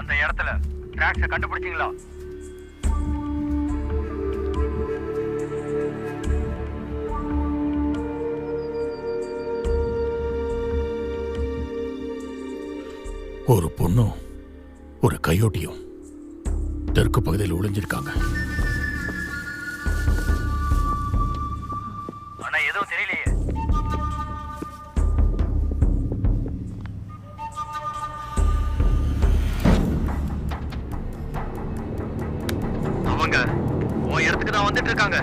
அந்த இடத்துல ட்ராக்ஸ கண்டுபிடிச்சீங்களா? ஒரு பொண்ணும் ஒரு கையோட்டியும் தெற்கு பகுதியில் ஒளிஞ்சிருக்காங்க. ஆனா எதுவும் தெரியலையே. அவங்க உன் இடத்துக்கு தான் வந்துட்டு இருக்காங்க.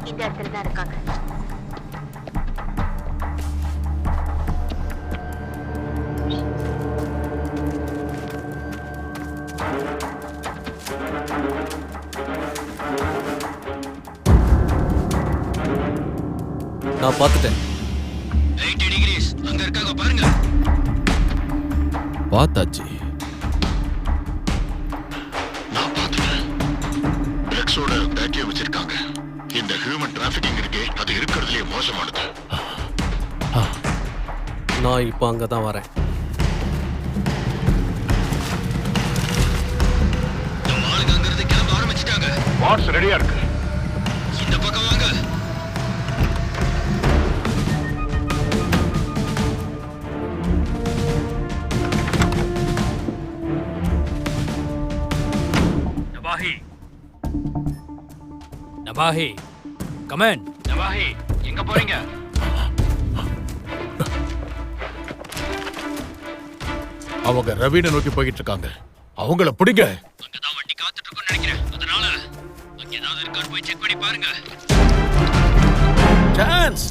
இந்த இடத்துல தான் இருக்காங்க. நான் பார்த்துட்டேன். 90 டிகிரிஸ் அங்க இருக்காங்க பாருங்க. பார்த்தாச்சு. நான் பார்த்துட்டேன். ட்ரக்ஸோட பேட்டியை வச்சிருக்காங்க. இந்த ஹியூமன் டிராஃபிக்கிங் இருக்கே, அது இருக்கிறதுலே மோசமானது. நான் இப்போ அங்கே தான் வரேன். நம்ம ஆளுங்க அங்க இருந்து கிளம்ப ஆரம்பிச்சிட்டாங்க. வாட்ஸ் ரெடியா இருக்கு. இந்த பக்கம் வாங்க. நபாஹி கமன். நவாஹி எங்க போறீங்க? அவங்க ரவீனை நோக்கி போயிட்டு இருக்காங்க. அவங்கள பிடிங்க. அங்கதான் வண்டி காத்துட்டு இருக்குன்னு நினைக்கிறேன். அதனால அங்க ஏதாவது இருக்கான்னு போய் செக் பண்ணி பாருங்க. சான்ஸ்.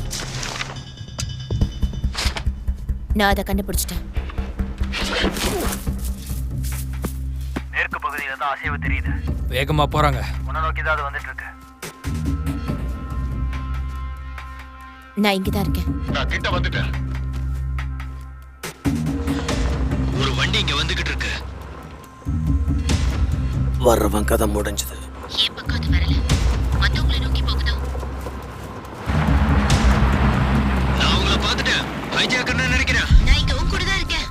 நான் அதை கண்டுபிடிச்சிட்டேன். மேற்கு பகுதியில தான் அசைவு தெரியுது. வேகமா போறாங்க. உன்னை நோக்கி தான் அது வந்துட்டு இருக்கு. நான் இங்கதான் இருக்கேன். நான் கிட்ட வந்துட்டேன். ஒரு வண்டி இங்க வந்துகிட்டு இருக்கு. வர்றவன் கதை முடிஞ்சது. ஏன் பக்கம் அது வரல? மத்தவங்களை நோக்கி போகுதோ? நான் உங்களை பார்த்துட்டேன். ஹைஜாக்கர்னு நினைக்கிறேன். நான் இங்க உன் கூட தான் இருக்கேன்.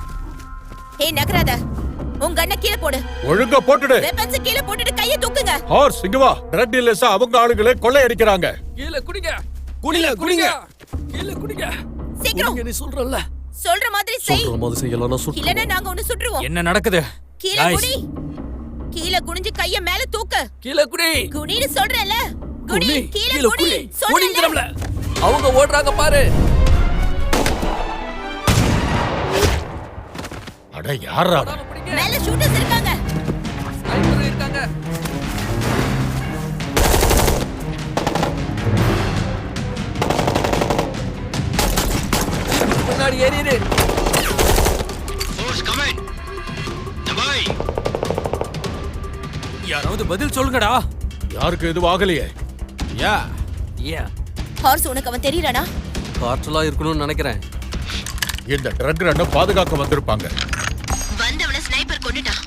ஏய் நகராத. உன் கண்ணை கீழே போடு. ஒழுங்கா போட்டுடு. வெப்பன்ஸ் கீழே போட்டுட்டு கையை தூக்குங்க. ஹார்ஸ் இங்க வா. ட்ரக் டீலர்ஸ் அவங்க ஆளுகளை கொள்ளை அடிக்கிறாங்க. கீழே குடிங்க. குடிங்க குடிங்க. கீழே குடிங்க. சீக்கிரம் நீ சொல்றல்ல. சொல்ற மாதிரி செய். சொல்ற மாதிரி செய்யலன்னா சுட்டு. இல்லனா நாங்க உன்னை சுட்டுருவோம். என்ன நடக்குது? கீழே Guys. குனி. கீழே குனிஞ்சு கைய மேல தூக்கு. கீழே குடி. குனின்னு சொல்றேன்ல. குனி. கீழே குனி. குனிங்கறம்ல. அவங்க ஓடுறாங்க பாரு. அட யாரா? மேல ஷூட்டர்ஸ் இருக்காங்க. ஸ்னைப்பர் இருக்காங்க. முன்னாடி ஏறிடு. Force coming. நவாய் யாராவது பதில் சொல்லுங்கடா. யாருக்கு எதுவும் ஆகலையே. யா. ஹார்ஸ் உனக்கு அவன் தெரியறானா? காற்றலா இருக்கணும்னு நினைக்கிறேன். இந்த ட்ரக் ரன்னை பாதுகாக்க வந்திருப்பாங்க. வந்தவன ஸ்னைப்பர் கொன்னுட்டான்.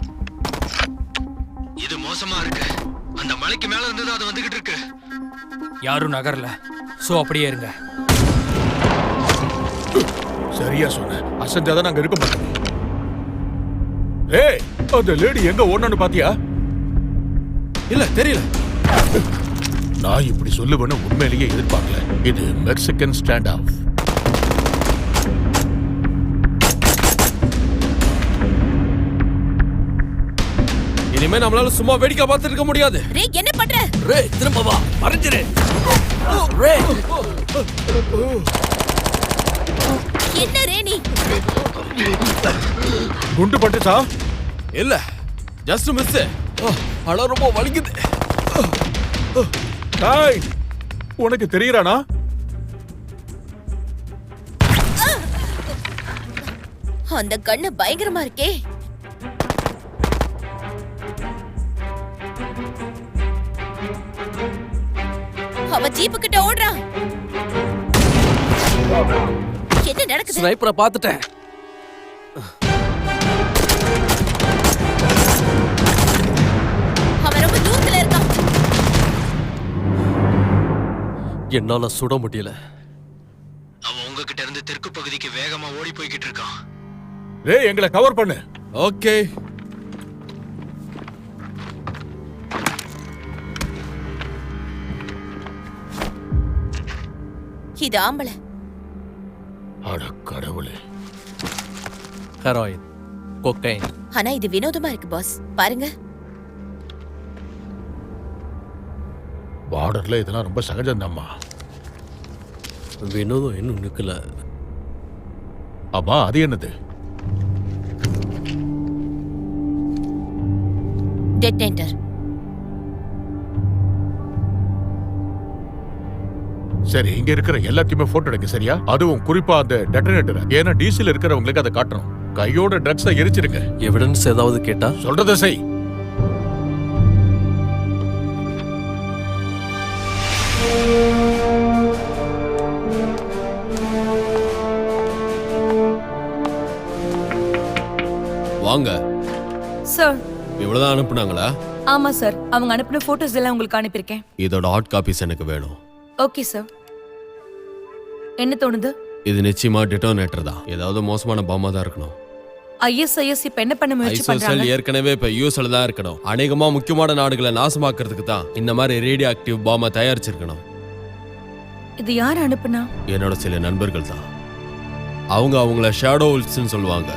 இது மோசமா இருக்கு. அந்த மலைக்கு மேல இருந்து தான் அது வந்துகிட்டு இருக்கு. யாரும் நகரல. சோ அப்படியே இருங்க. சரியா சொன்ன. அசஞ்சாதான் நாங்க இருக்க மாட்டோம். ஏய், அந்த லேடி எங்க ஓடணும்னு பாத்தியா? இல்ல தெரியல. நான் இப்படி சொல்லுவேன்னு உண்மையிலேயே எதிர்பார்க்கல. இது மெக்சிகன் ஸ்டாண்ட் ஆஃப். இனிமே நம்மளால சும்மா வேடிக்கை பார்த்துட்டு இருக்க முடியாது. ரே என்ன பண்ற? ரே திரும்ப வா. மறைஞ்சிரு. ரே என்ன ரே நீ? குண்டு பட்டுச்சா? இல்ல ஜஸ்ட் மிஸ். அட ரொம்ப வலிக்குது. டாய், உனக்கு தெரியறானா? அந்த கண்ணு பயங்கரமா இருக்கே. அவ ஜீப்பு கிட்ட ஓடுறான். என்ன நடக்குது? ஸ்னைப்பரை பார்த்துட்டேன். அவன் ரொம்ப தூரத்துல இருக்கான். என்னால சுட முடியல. அவன் உங்ககிட்ட இருந்து தெற்கு பகுதிக்கு வேகமா ஓடி போய்கிட்டு இருக்கான். ஏய், எங்களை கவர் பண்ணு. ஓகே. இது ஆம்பளை. அட கடவுளே. Heroin, cocaine. ஆனா இது வினோதமா இருக்கு பாஸ். பாருங்க. பார்டர்ல இதெல்லாம் ரொம்ப சகஜம்தாம்மா. வினோதம் இன்னும் நிக்கல. ஆமா, அது என்னது? டெட்டனேட்டர். சரி, இங்க இருக்கிற எல்லாத்தையுமே போட்டோ எடுங்க, சரியா? அதுவும் குறிப்பா அந்த டெட்டனேட்டர். ஏன்னா டிசில இருக்கிறவங்களுக்கு அதை காட்டணும். கையோட ட்ரக்ஸை எரிச்சிருங்க. எவிடன்ஸ் ஏதாவது கேட்டா சொல்றதை செய். வாங்க. சார். இவ்வளவுதான் அனுப்புனாங்களா? ஆமா சார், அவங்க அனுப்பின போட்டோஸ் எல்லாம் உங்களுக்கு அனுப்பியிருக்கேன். இதோட ஹாட் காப்பீஸ் எனக்கு வேணும். Okay sir. என்ன தோணுது? இது நிச்சயமா டெட்டோனேட்டர் தான். ஏதாவது மோசமான பாம்பா தான் இருக்கணும். ஐஎஸ்ஐஎஸ் இப்ப என்ன பண்ண முயற்சி ஐசோசெல் பண்றாங்க? ஏற்கனவே இப்ப யூஎஸ்ல தான் இருக்கணும். அநேகமா முக்கியமான நாடுகளை நாசமாக்குறதுக்கு தான் இந்த மாதிரி ரேடியோ ஆக்டிவ் பாம்பை தயாரிச்சிருக்கணும். இது யார் அனுப்புனா? என்னோட சில நண்பர்கள் தான். அவங்க அவங்கள ஷேடோ உல்ஃப்ஸ்னு சொல்லுவாங்க.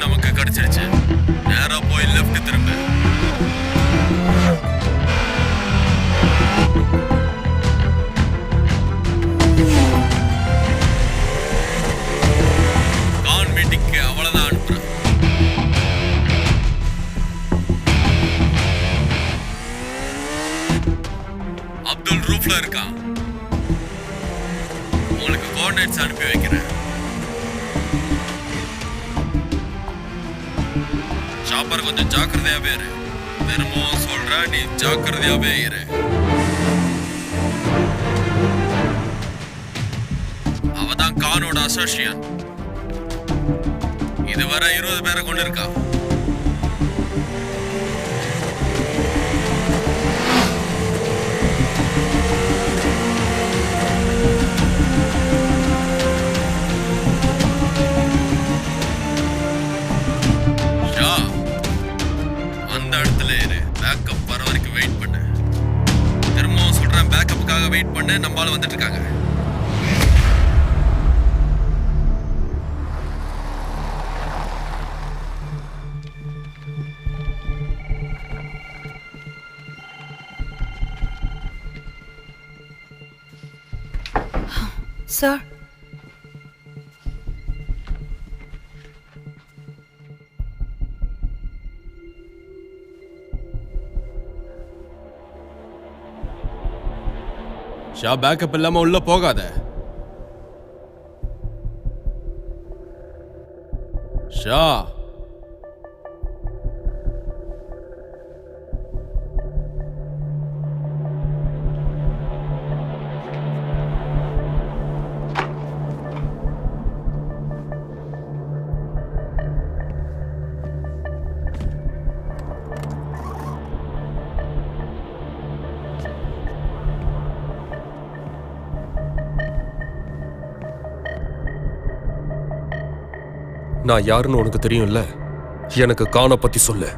நமக்கு கிடைச்சிருச்சு. நேரா போய் லெஃப்ட் திரும்ப. கான் மீட்டிங்க்கு அவ்வளவுதான் அனுப்புறேன். அப்துல் ரூஃப்ல இருக்கான். உங்களுக்கு கோஆர்டினேட்ஸ் அனுப்பி வைக்கிறேன். ஷாப்பர் கொஞ்சம் ஜாக்கிரதையாவே இரு. திரும்பவும் சொல்ற, நீ ஜாக்கிரதையாவே இரு. அவதான் கானோட அசோசியன். இதுவரை 20 பேரை கொண்டு இருக்கா. பேக்கப் வர வரைக்கும் வெயிட் பண்ணு. திரும்பவும் சொல்றேன், பேக்கப்புக்காக வெயிட் பண்ணு. நம்மால வந்துட்டு இருக்காங்க. சார். ஷா, பேக்கப் இல்லாம உள்ள போகாத. ஷா, நான் யாருன்னு உனக்கு தெரியும்ல. எனக்கு கானை பத்தி சொல்லு.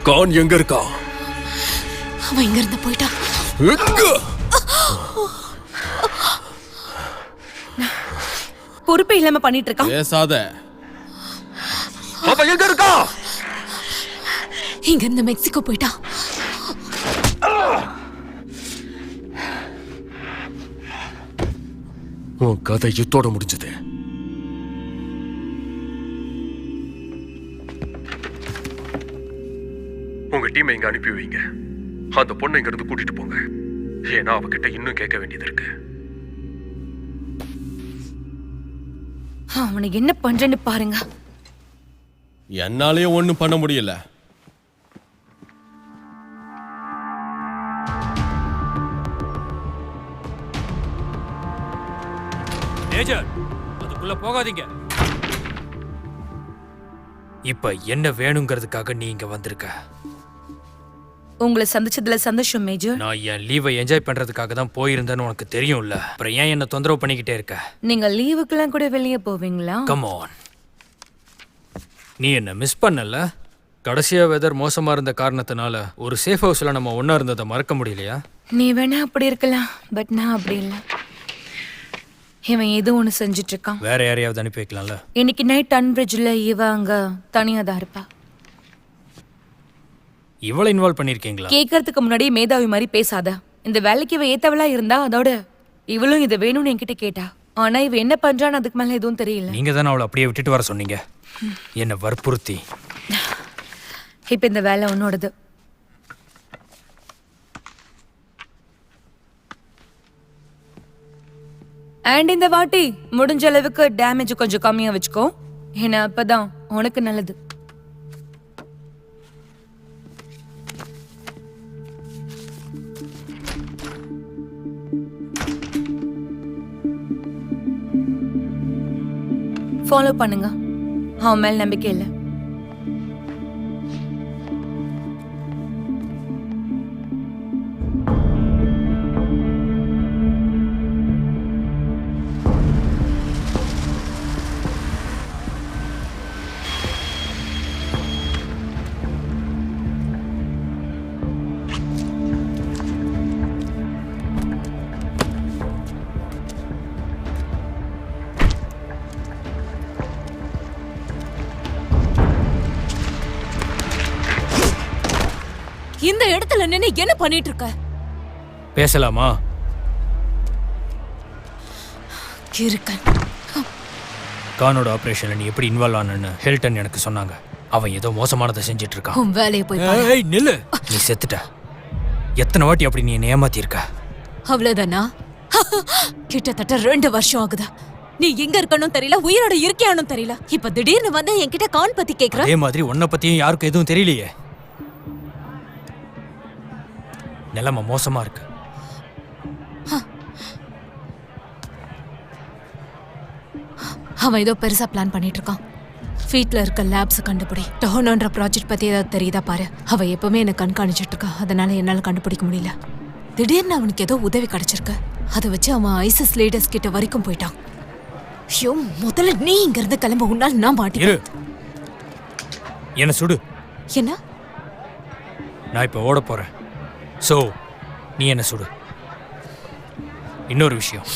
கான் எங்க இருக்கா? அவன் இங்க இருந்து போயிட்டான். பொறுப்பே இல்லாம பண்ணிட்டு இருக்கான். பேசாத. அவன் எங்க இருக்கா? இங்க இருந்து மெக்சிகோ போயிட்டான். உன் கதை இத்தோட முடிஞ்சது. உங்க டீமை இங்க அனுப்பி வைங்க. அந்த பொண்ணை இங்க இருந்து கூட்டிட்டு போங்க. ஏன்னா அவகிட்ட இன்னும் கேட்க வேண்டியது இருக்கு. அவனை என்ன பண்றேன்னு பாருங்க. என்னாலயும் ஒண்ணும் பண்ண முடியல. மேஜர், அதுக்குள்ள போகாதீங்க. இப்ப என்ன வேணுங்கிறதுக்காக நீ இங்க வந்திருக்க? உங்களை சந்திச்சதுல சந்தோஷம் மேஜர். நான் என் லீவை என்ஜாய் பண்றதுக்காக தான் போயிருந்தேன்னு உனக்கு தெரியும்ல. அப்புறம் ஏன் என்ன தொந்தரவு பண்ணிக்கிட்டே இருக்க? நீங்க லீவுக்கெல்லாம் கூட வெளியே போவீங்களா? Come on. நீ என்ன மிஸ் பண்ணல? கடைசியா வெதர் மோசமா இருந்த காரணத்தினால ஒரு சேஃப் ஹவுஸ்ல நம்ம ஒண்ணா இருந்ததை மறக்க முடியலையா? நீ வேணா அப்படி இருக்கலாம், பட் நான் அப்படி இல்லை. இவன் ஏதோ ஒன்று செஞ்சுட்டு இருக்கான். வேற யாரையாவது அனுப்பி வைக்கலாம்ல? இன்னைக்கு நைட் டன் பிரிட்ஜில் இவ அங்க தனியா தான் இருப்பா. இவ்வளவு இன்வால்வ் பண்ணிருக்கீங்களா? கேட்கறதுக்கு முன்னாடி மேதாவி மாதிரி பேசாத. இந்த வேலைக்கு இவ ஏத்தவளா இருந்தா அதோட இவளும் இதை வேணும்னு என்கிட்ட கேட்டா. ஆனா இவ என்ன பண்றான்னு அதுக்கு மேல எதுவும் தெரியல. நீங்க தானே அவளை அப்படியே விட்டுட்டு வர சொன்னீங்க. என்ன வற்புறுத்தி. இப்ப இந்த வேலை உன்னோடது. அண்ட் இந்த வாட்டி முடிஞ்ச அளவுக்கு டேமேஜ் கொஞ்சம் கம்மியா வச்சுக்கோ. ஏன்னா அப்பதான் உனக்கு நல்லது. ஃபாலோ பண்ணுங்க. அவன் மேல் நம்பிக்கை இல்லை. இந்த இடத்துல நின்னு என்ன பண்ணிட்டு இருக்க? பேசலாமா? கிறுக்கன். கானோட ஆபரேஷன்ல நீ எப்படி இன்வால்வ் ஆனன்னு ஹெல்டன் எனக்கு சொன்னாங்க. அவன் ஏதோ மோசமானதை செஞ்சுட்டு இருக்கான். உன் வேலையை போய் பாரு. ஏய் நில்லு. நீ செத்துட்ட. எத்தனை வாட்டி அப்படி நீ என்னை ஏமாத்தி இருக்க? அவ்வளவுதானா? கிட்டத்தட்ட 2 வருஷம் ஆகுதா. நீ எங்க இருக்கணும் தெரியல, உயிரோட இருக்கியானும் தெரியல. இப்ப திடீர்னு வந்து என்கிட்ட கான் பத்தி கேக்குற. அதே மாதிரி உன்னை பத்தியும் யாருக்கும் எதுவும் தெரியலையே. நிலைமை மோசமா இருக்கு. அவன் ஏதோ பெருசா பிளான் பண்ணிட்டு இருக்கான். ஃபீட்ல இருக்க லேப்ஸ் கண்டுபிடி. டோனோன்ற ப்ராஜெக்ட் பத்தி ஏதாவது தெரியுதா பாரு. அவ எப்பவுமே என்ன கண்காணிச்சிட்டு இருக்கா. அதனால என்னால கண்டுபிடிக்க முடியல. திடீர்னு அவனுக்கு ஏதோ உதவி கிடைச்சிருக்கு. அதை வச்சு அவன் ஐசிஸ் லீடர்ஸ் கிட்ட வரைக்கும் போயிட்டான். ஐயோ, முதல்ல நீ இங்க இருந்து கிளம்ப. உன்னால் நான் மாட்டேன். என்ன சுடு. என்ன? நான் இப்ப ஓட போறேன். சோ நீ என்ன சுடு. இன்னொரு விஷயம்,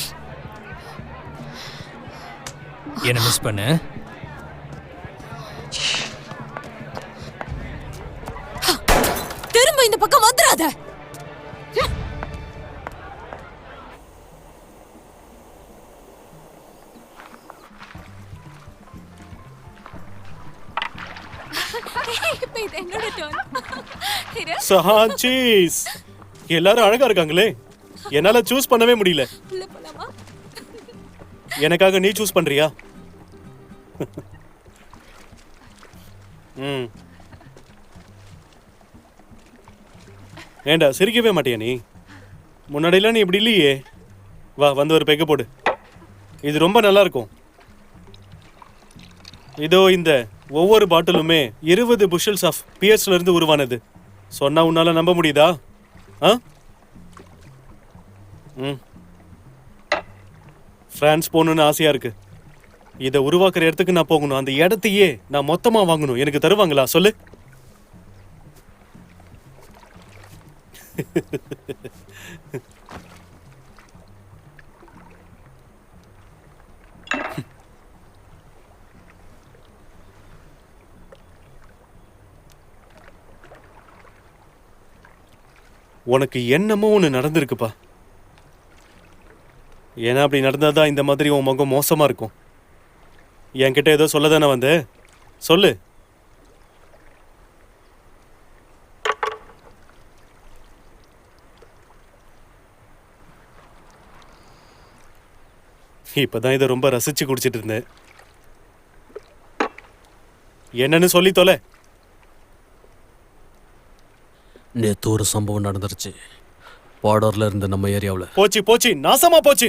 என்ன மிஸ் பண்ண. திரும்ப இந்த பக்கம் வந்துடாத. சஹான்சீஸ், எல்லாரும் அழகா இருக்காங்களே. என்னால சூஸ் பண்ணவே முடியல. எனக்காக நீ சூஸ் பண்றியா? ஏண்டா சிரிக்கவே மாட்டியா நீ? முன்னாடிலாம் நீ இப்படி இல்லையே. வா, வந்து ஒரு பெக்க போடு. இது ரொம்ப நல்லா இருக்கும். இதோ இந்த ஒவ்வொரு பாட்டிலுமே 20 புஷல்ஸ் ஆஃப் பியர்ஸ்ல இருந்து உருவானது. சொன்னா உன்னால நம்ப முடியுதா? பிரான்ஸ் போகணும்னு ஆசையா இருக்கு. இதை உருவாக்குற இடத்துக்கு நான் போகணும். அந்த இடத்தையே நான் மொத்தமா வாங்கணும். எனக்கு தருவாங்களா சொல்லு? உனக்கு என்னமோ ஒன்று நடந்திருக்குப்பா. ஏன்னா அப்படி நடந்தாதான் இந்த மாதிரி உன் முகம் மோசமா இருக்கும். என்கிட்ட ஏதோ சொல்ல தானே வந்த, சொல்லு. இப்பதான் இதை ரொம்ப ரசிச்சு குடிச்சிட்டு இருந்தேன். என்னன்னு சொல்லி தொலை. நேற்று ஒரு சம்பவம் நடந்துருச்சு பார்டர்ல இருந்து நம்ம ஏரியாவில். போச்சு போச்சு, நாசமா போச்சு.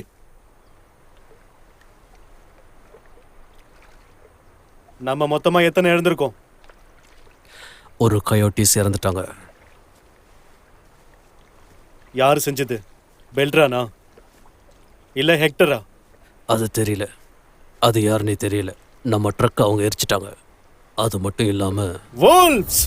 நம்ம மொத்தமா எத்தனை இழந்திருக்கோம்? ஒரு கயோட்டிஸ் இறந்துட்டாங்க. யாரு செஞ்சது? பெல்ட்ரானா இல்ல ஹெக்டரா? அது தெரியல, அது யாருன்னே தெரியல. நம்ம ட்ரக் அவங்க எரிச்சிட்டாங்க. அது மட்டும் இல்லாம wolves.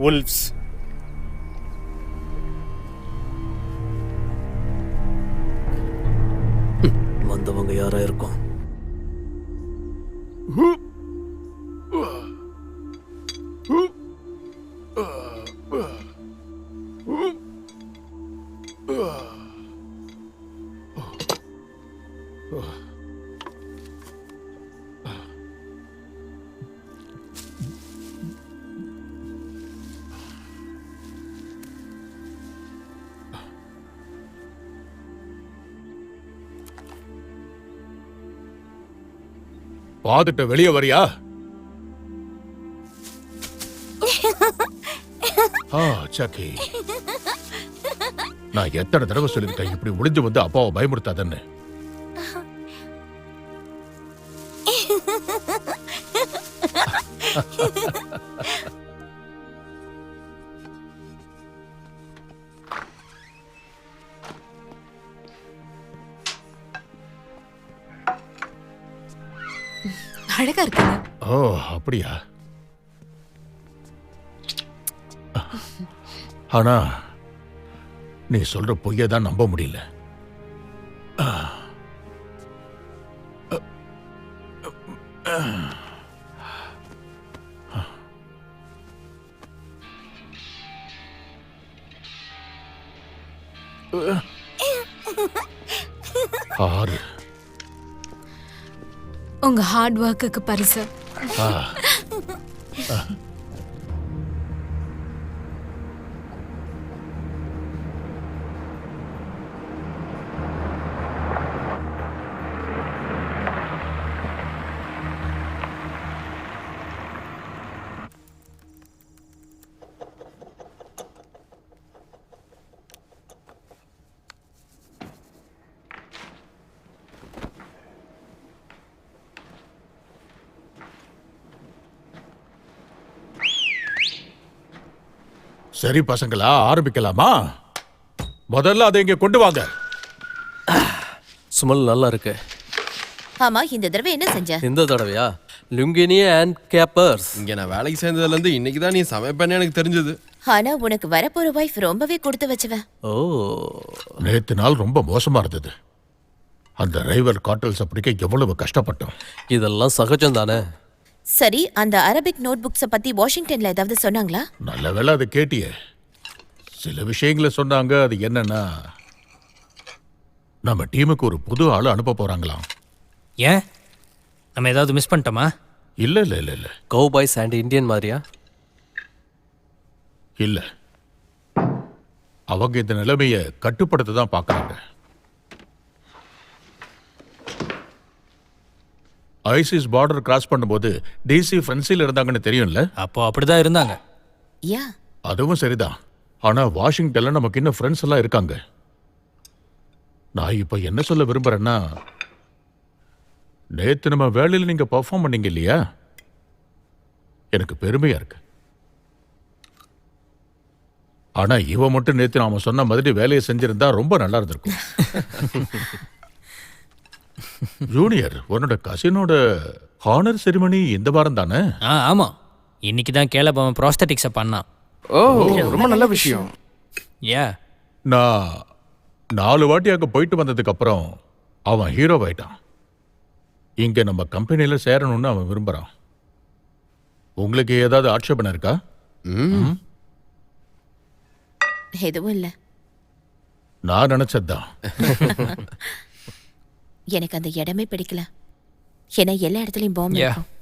wolves. வந்தவங்க யாரா இருக்கும்? பாத்துட்டு வெளியே வரியா? சக்கி, நான் எத்தனை தடவை சொல்லிருக்கேன் இப்படி ஒளிஞ்சு வந்து அப்பாவை பயமுறுத்தாதன்னு. அழகா இருக்குங்க. ஓ அப்படியா? ஆனா நீ சொல்ற பொய்யை தான் நம்ப முடியல. ஆறு. உங்க ஹார்ட் ஒர்க்குக்கு பரிசு. சரி பசங்களா, ஆரம்பிக்கலாமா? முதல்ல அதை இங்க கொண்டு வாங்க. சுமல் நல்லா இருக்கு. ஆமா, இந்த தடவை என்ன செஞ்ச? இந்த தடவையா? லுங்கினி அண்ட் கேப்பர்ஸ். இங்க நான் வேலைக்கு சேர்ந்ததுல இருந்து இன்னைக்கு தான் நீ சமைப்பேன்னு எனக்கு தெரிஞ்சது. ஆனா உனக்கு வரப்போற வைஃப் ரொம்பவே கொடுத்து வச்சவ. ஓ, நேத்து நாள் ரொம்ப மோசமா இருந்தது. அந்த ரைவர் காட்டல்ஸ் பிடிக்க எவ்வளவு கஷ்டப்பட்டோம். இதெல்லாம் சகஜம் தானே. சரி, அந்த அரபிக் நோட் புக்ஸ பத்தி வாஷிங்டன்ல ஏதாவது சொன்னாங்களா? நல்ல வேளை அதை கேட்டியே. சில விஷயங்களை சொன்னாங்க. அது என்னன்னா, நம்ம டீமுக்கு ஒரு புது ஆளு அனுப்ப போறாங்களாம். ஏன், நம்ம ஏதாவது மிஸ் பண்ணிட்டோமா? இல்ல இல்ல இல்ல இல்ல கௌபாய்ஸ் அண்ட் இந்தியன் மாதிரியா? இல்ல, அவங்க இந்த நிலைமையை கட்டுப்படுத்த தான் பார்க்கறாங்க. ஐசிஸ் பார்டர் கிராஸ் பண்ணும்போது டிசி ஃப்ரெண்ட்ஸில் இருந்தாங்கன்னு தெரியும்ல? அப்போ அப்படிதான் இருந்தாங்க. யா, அதுவும் சரிதான். ஆனா வாஷிங்டன்ல நமக்கு இன்னும் ஃப்ரெண்ட்ஸ் எல்லாம் இருக்காங்க. நான் இப்ப என்ன சொல்ல விரும்புறேன்னா, நேத்து நம்ம வேலையில நீங்க பெர்ஃபார்ம் பண்ணீங்க இல்லையா? எனக்கு பெருமையா இருக்கு. ஆனா இவ மட்டும் நேத்து நாம சொன்ன மாதிரி வேலையை செஞ்சிருந்தா ரொம்ப நல்லா இருந்திருக்கும். ஜூனியர், உன்னோட கசினோட ஹானர் செரிமனி இந்த வாரம் தானே? ஆமா, இன்னைக்கு தான் கேலப் அவன் ப்ராஸ்தட்டிக்ஸை பண்ணான். ஓ, ரொம்ப நல்ல விஷயம். ஏ, நான் 4 வாட்டி அங்க போயிட்டு வந்ததுக்கு அப்புறம் அவன் ஹீரோ ஆயிட்டான். இங்க நம்ம கம்பெனியில சேரணும்னு அவன் விரும்புறான். உங்களுக்கு ஏதாவது ஆட்சேபனை இருக்கா? எதுவும் இல்ல. நான் நினைச்சதுதான். எனக்கு அந்த இடமே பிடிக்கல. ஏன்னா எல்லா இடத்துலயும் பாம்பு Yeah. இருக்கும்.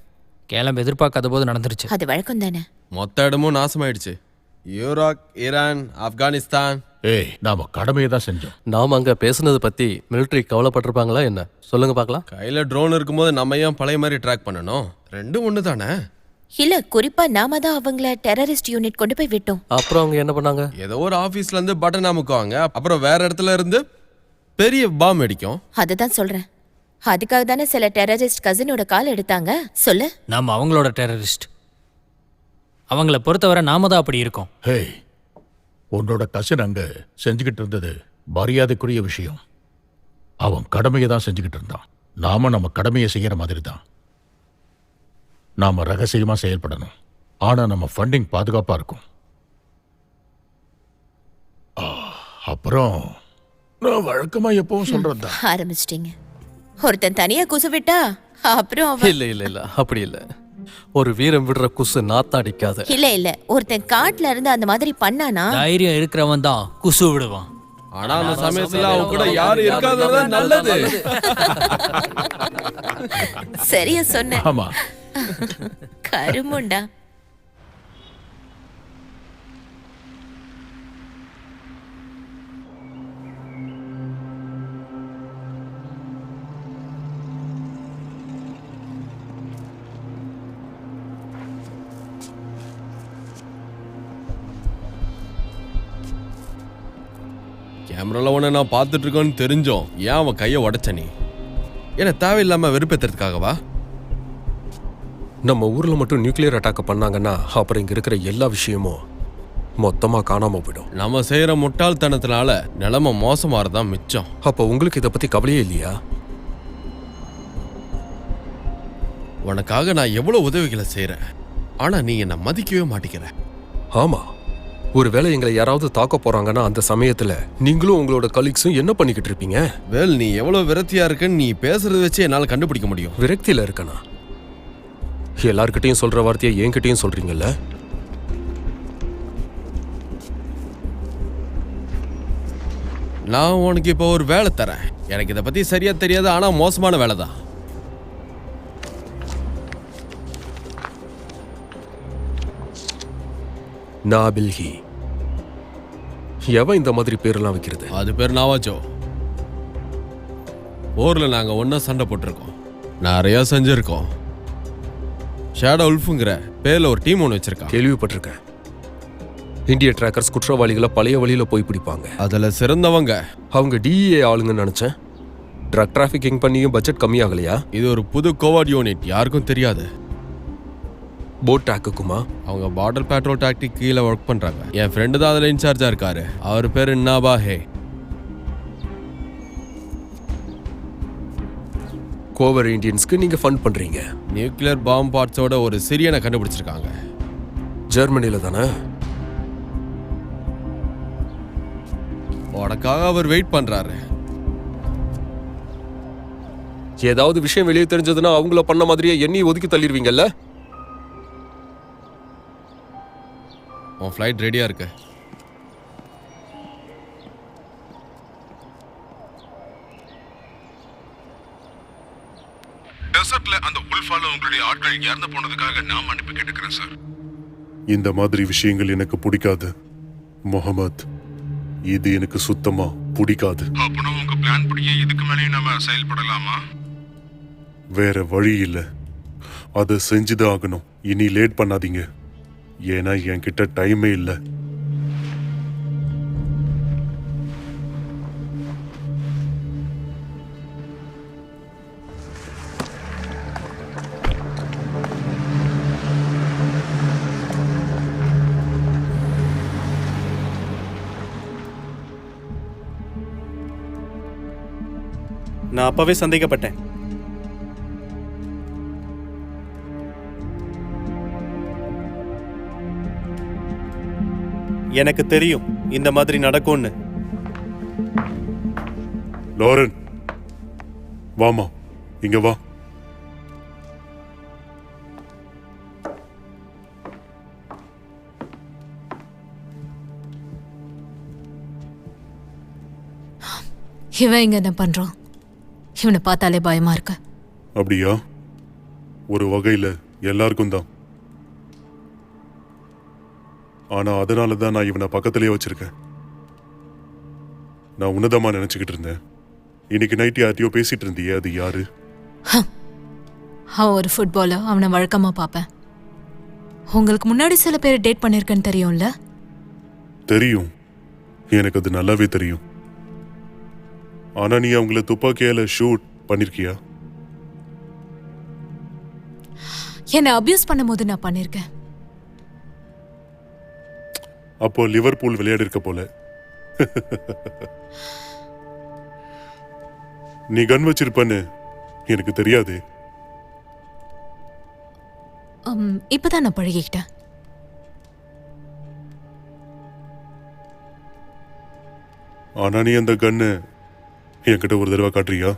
கிளம்ப எதிர்பார்க்காத போது நடந்துருச்சு. அது வழக்கம் தானே. மொத்த இடமும் நாசமாயிடுச்சு. Iraq, Iran, Afghanistan. ஏய், நாம கடமையை தான் செஞ்சோம். நாம அங்க பேசுனதை பத்தி மிலிட்டரி கவலைப்பட்டிருப்பாங்களா என்ன? சொல்லுங்க பார்க்கலாம். கையில ட்ரோன் இருக்கும்போது நம்ம ஏன் பழைய மாதிரி ட்ராக் பண்ணணும்? ரெண்டும் ஒன்று தானே. இல்ல, குறிப்பா நாம தான் அவங்கள டெரரிஸ்ட் யூனிட் கொண்டு போய் விட்டோம். அப்புறம் அவங்க என்ன பண்ணாங்க? ஏதோ ஒரு ஆபீஸ்ல இருந்து பட்டன் அமுக்குவாங்க, அப்புறம் வேற இடத்துல இருந்து பெரிய பாம் அடிக்கும். அதுதான் சொல்றேன். அதுக்காக தானே சில டெரரிஸ்ட் கசினோட கால் எடுத்தாங்க. சொல்லு. நாம அவங்களோட டெரரிஸ்ட். அவங்கள பொறுத்தவரை நாம தான் அப்படி இருக்கோம். ஹேய், உன்னோட கசின் அங்க செஞ்சுக்கிட்டு இருந்தது மரியாதைக்குரிய விஷயம். அவன் கடமையை தான் செஞ்சுக்கிட்டு இருந்தான். நாம நம்ம கடமையை செய்யற மாதிரி தான். நாம ரகசியமா செயல்படணும். ஆனா நம்ம ஃபண்டிங் பாதுகாப்பா இருக்கும். அப்புறம் நான் வழக்கமா எப்பவும் சொல்றதுதான். ஆரம்பிச்சிட்டீங்க. ஒருத்தன் தனியா குசு விட்டா அப்புறம் அவன் இல்ல அப்படி இல்ல. ஒரு வீரம் விடுற குசு நாத்தம் அடிக்காது. இல்ல ஒருத்தன் காட்டுல இருந்து அந்த மாதிரி பண்ணானா தைரியம் இருக்கிறவன் தான் குசு விடுவான். ஆனா அந்த சமயத்துல அவங்க கூட யாரு இருக்காததான் நல்லது. சரியா சொன்ன. ஆமா, கருமுண்டா. கேமரால உன்னை நான் பார்த்துட்டு இருக்கோன்னு தெரிஞ்சோம் ஏன் அவன் கையை உடைச்ச நீ? என்ன தேவையில்லாம வெறுப்பேத்துறதுக்காகவா? நம்ம ஊர்ல மட்டும் நியூக்ளியர் அட்டாக் பண்ணாங்கன்னா அப்புறம் இங்க இருக்கிற எல்லா விஷயமும் மொத்தமா காணாம போயிடும். நம்ம செய்யற முட்டாள்தனத்தினால நிலைமை மோசமாறதான் மிச்சம். அப்ப உங்களுக்கு இதை பத்தி கவலையே இல்லையா? உனக்காக நான் எவ்வளவு உதவிகளை செய்யறேன், ஆனா நீ என்ன மதிக்கவே மாட்டேங்கிற. ஆமா, ஒருவேளை எங்களை யாராவது தாக்க போறாங்கன்னா அந்த சமயத்துல நீங்களும் உங்களோட கலீக்ஸும் என்ன பண்ணிக்கிட்டு இருப்பீங்க? வேல், நீ எவ்வளவு விரக்தியா இருக்குன்னு நீ பேசுறத வச்சு என்னால கண்டுபிடிக்க முடியும். விரக்தியில இருக்கனா? எல்லார்கிட்டையும் சொல்ற வார்த்தையை என்கிட்டயும் சொல்றீங்கல்ல? நான் உனக்கு இப்போ ஒரு வேலை தரேன். எனக்கு இதை பத்தி சரியா தெரியாது, ஆனா மோசமான வேலை தான். நாபில்ஹி. எவன் இந்த மாதிரி பேரெல்லாம் வைக்கிறது? அது பேர் நாவாச்சோ. ஊர்ல நாங்க ஒன்னா சண்டை போட்டிருக்கோம், நிறைய செஞ்சிருக்கோம். ஷேடோ உல்ஃபுங்கிற பேர்ல ஒரு டீம் ஒன்று வச்சிருக்கான். கேள்விப்பட்டிருக்கேன். இந்திய டிராக்கர்ஸ் குற்றவாளிகளை பழைய வழியில போய் பிடிப்பாங்க. அதுல சிறந்தவங்க அவங்க டிஇஏ ஆளுங்கன்னு நினைச்சேன். ட்ரக் டிராஃபிக்கிங் பண்ணியும் பட்ஜெட் கம்மியாகலையா? இது ஒரு புது கோவார்ட் யூனிட், யாருக்கும் தெரியாது. போட் டாக்குக்குமா? அவங்க பார்டர் பேட்ரோல் டாக்டிக் கீழே ஒர்க் பண்றாங்க. என் ஃப்ரெண்டு தான் அதுல இன்சார்ஜா இருக்காரு. அவர் பேரு நாபா ஹே. கோவர் இந்தியன்ஸ்க்கு நீங்க ஃபண்ட் பண்றீங்க. நியூக்ளியர் பாம்பு பார்ட்ஸோட ஒரு சிரியனை கண்டுபிடிச்சிருக்காங்க. ஜெர்மனில தானே? உனக்காக அவர் வெயிட் பண்றாரு. ஏதாவது விஷயம் வெளியே தெரிஞ்சதுன்னா அவங்கள பண்ண மாதிரியே எண்ணி ஒதுக்கி தள்ளிடுவீங்கல்ல? உன் ஃப்ளைட் ரெடியா இருக்கு. டெசர்ட்ல அந்த உல்ஃபால உங்களுடைய ஆட்கள் இறந்து போனதுக்காக நான் மன்னிப்பு கேட்டுக்கிறேன் சார். இந்த மாதிரி விஷயங்கள் எனக்கு பிடிக்காது முகமது. இது எனக்கு சுத்தமா பிடிக்காது. அப்பனா உங்க பிளான் படியே இதுக்கு மேலே நாம செயல்படலாமா? வேற வழி இல்ல, அதை செஞ்சுதான் ஆகணும். இனி லேட் பண்ணாதீங்க, ஏன்னா என்கிட்ட டைமே இல்லை. நான் அப்பவே சந்தேகப்பட்டேன். எனக்கு தெரியும் இந்த மாதிரி நடக்கும்னு. லாரன், வாமா, இங்க வா. இவன் இங்க என்ன பண்றான்? இவனை பார்த்தாலே பயமா இருக்கு. அப்படியா? ஒரு வகையில் எல்லாருக்கும் தான். ஆனா அதனால தான் நான் இவனை பக்கத்திலே வச்சிருக்கேன். நான் உன்னதமா நினைச்சுக்கிட்டு இருந்தேன். இன்னைக்கு நைட் யார்ட்டையோ பேசிட்டு இருந்தியே, அது யாரு? அவன் ஒரு ஃபுட்பாலர். அவனை வழக்கமா பார்ப்பேன். உங்களுக்கு முன்னாடி சில பேர் டேட் பண்ணிருக்கேன்னு தெரியும்ல? தெரியும், எனக்கு அது நல்லாவே தெரியும். ஆனா நீ அவங்கள துப்பாக்கியால ஷூட் பண்ணிருக்கியா? என்னை அபியூஸ் பண்ணும்போது நான் பண்ணிருக்கேன். அப்போ லிவர்பூல் விளையாடி இருக்க போல. நீ கன் வச்சிருப்பன்னு எனக்கு தெரியாது. இப்பதான் நான் பழகிக்கிட்டேன். ஆனா நீ அந்த கன்னு என்கிட்ட ஒரு தடவை காட்டுறியா?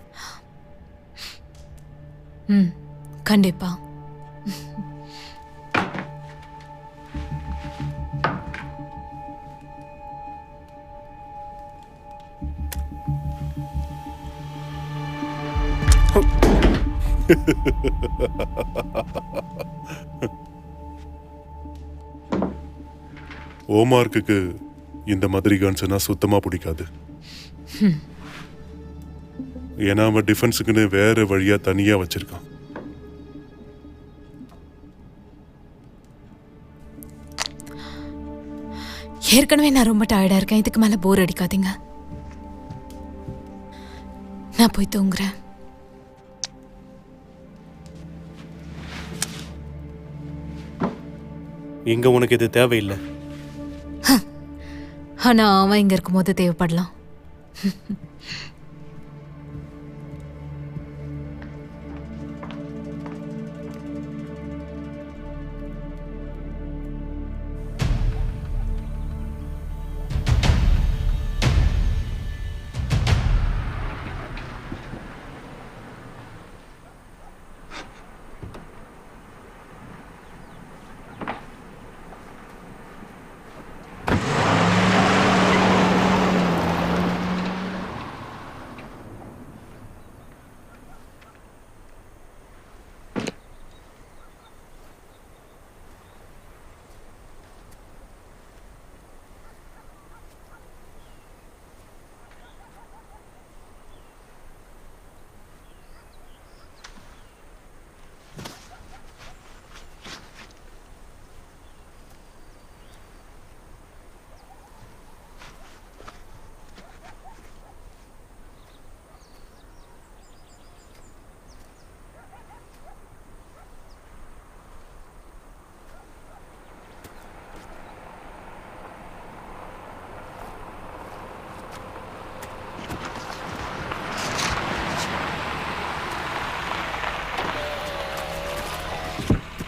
கண்டிப்பா. ஓமார்க்கு இந்த மாதிரி கன்ஸ்னா சுத்தமா பிடிக்காது. ஏன்னா அவன் டிஃபென்ஸுக்குன்னு வேற வழியா தனியா வச்சிருக்கான். ஏற்கனவே நான் ரொம்ப டயர்டா இருக்கேன். இதுக்கு மேல போர் அடிக்காதீங்க. நான் போய் தூங்குறேன். இங்க உனக்கு இது தேவையில்லை. ஆனா அவன் இங்க இருக்கும்போது தேவைப்படலாம்.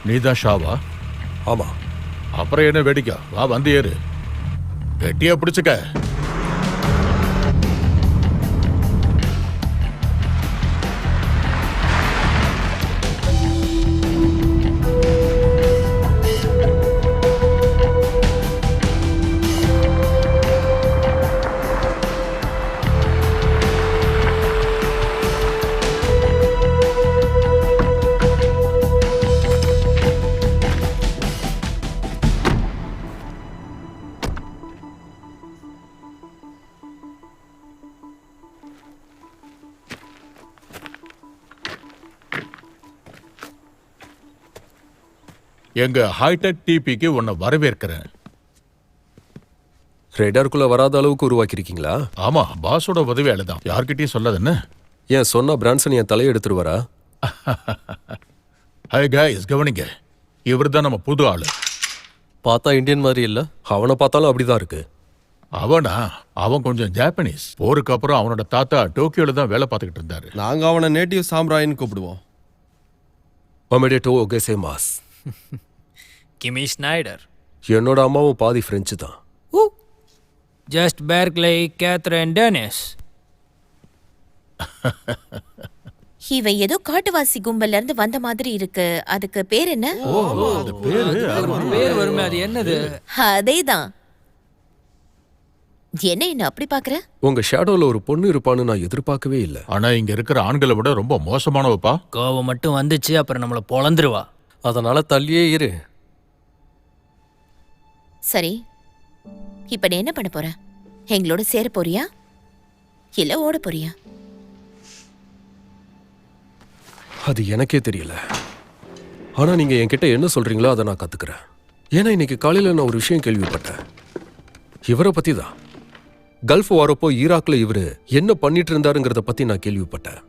நீதான் ஷாவா? ஆமா. அப்புறம் என்ன வேடிக்கை? வா, வந்து ஏறு. கெட்டியா பிடிச்சுக்க. எங்க ஹைடெக் டிபிக்கு உன்னை வரவேற்கிறேன். ரேடாருக்குள்ள வராத அளவுக்கு உருவாக்கியிருக்கீங்களா? ஆமா, பாஸோட உதவியால தான். யார்கிட்டயும் சொல்லாதுன்னு. ஏன் சொன்னா பிரான்சன் என் தலையை எடுத்துருவாரா? ஹை கைஸ், கவனிங்க. இவர் தான் நம்ம புது ஆளு. பார்த்தா இந்தியன் மாதிரி இல்ல. அவனை பார்த்தாலும் அப்படிதான் இருக்கு. அவனா? அவன் கொஞ்சம் ஜாப்பனீஸ். போருக்கு அப்புறம் அவனோட தாத்தா டோக்கியோல தான் வேலை பார்த்துக்கிட்டு இருந்தாரு. நாங்க அவனை நேட்டிவ் சாம்ராயின்னு கூப்பிடுவோம். ஒமெடேட்டோ ஒகேசேமாஸ். Kimi Snyder. என்னோட அம்மாவும் பாதி பிரெஞ்சு தான். Just Berkeley Catherine Denis. இவன் ஏதோ காட்டுவாசி கும்பல்ல இருந்து வந்த மாதிரி இருக்கு. அதுக்கு பேர் என்ன? பேர் வருமே, அது என்னது? அதேதான். என்ன அப்படி பாக்குற? உங்க ஷேடோல ஒரு பொண்ணு இருப்பான்னு நான் எதிர்பார்க்கவே இல்லை. ஆனா இங்க இருக்கிற ஆண்களை விட ரொம்ப மோசமானவப்பா. கோவம் மட்டும் வந்துச்சு அப்புறம் நம்மள பொளந்துருவா. அதனால தள்ளியே இரு. சரி, இப்ப நீ என்ன பண்ண போற? எங்களோட சேர போறியா இல்ல ஓட போறியா? அது எனக்கே தெரியல. ஆனா நீங்க என்கிட்ட என்ன சொல்றீங்களோ அதை நான் கத்துக்கிறேன். ஏன்னா இன்னைக்கு காலையில நான் ஒரு விஷயம் கேள்விப்பட்டேன். இவரை பத்தி தான். கல்ஃப் வாரப்போ ஈராக்ல இவரு என்ன பண்ணிட்டு இருந்தாருங்கிறத பத்தி நான் கேள்விப்பட்டேன்.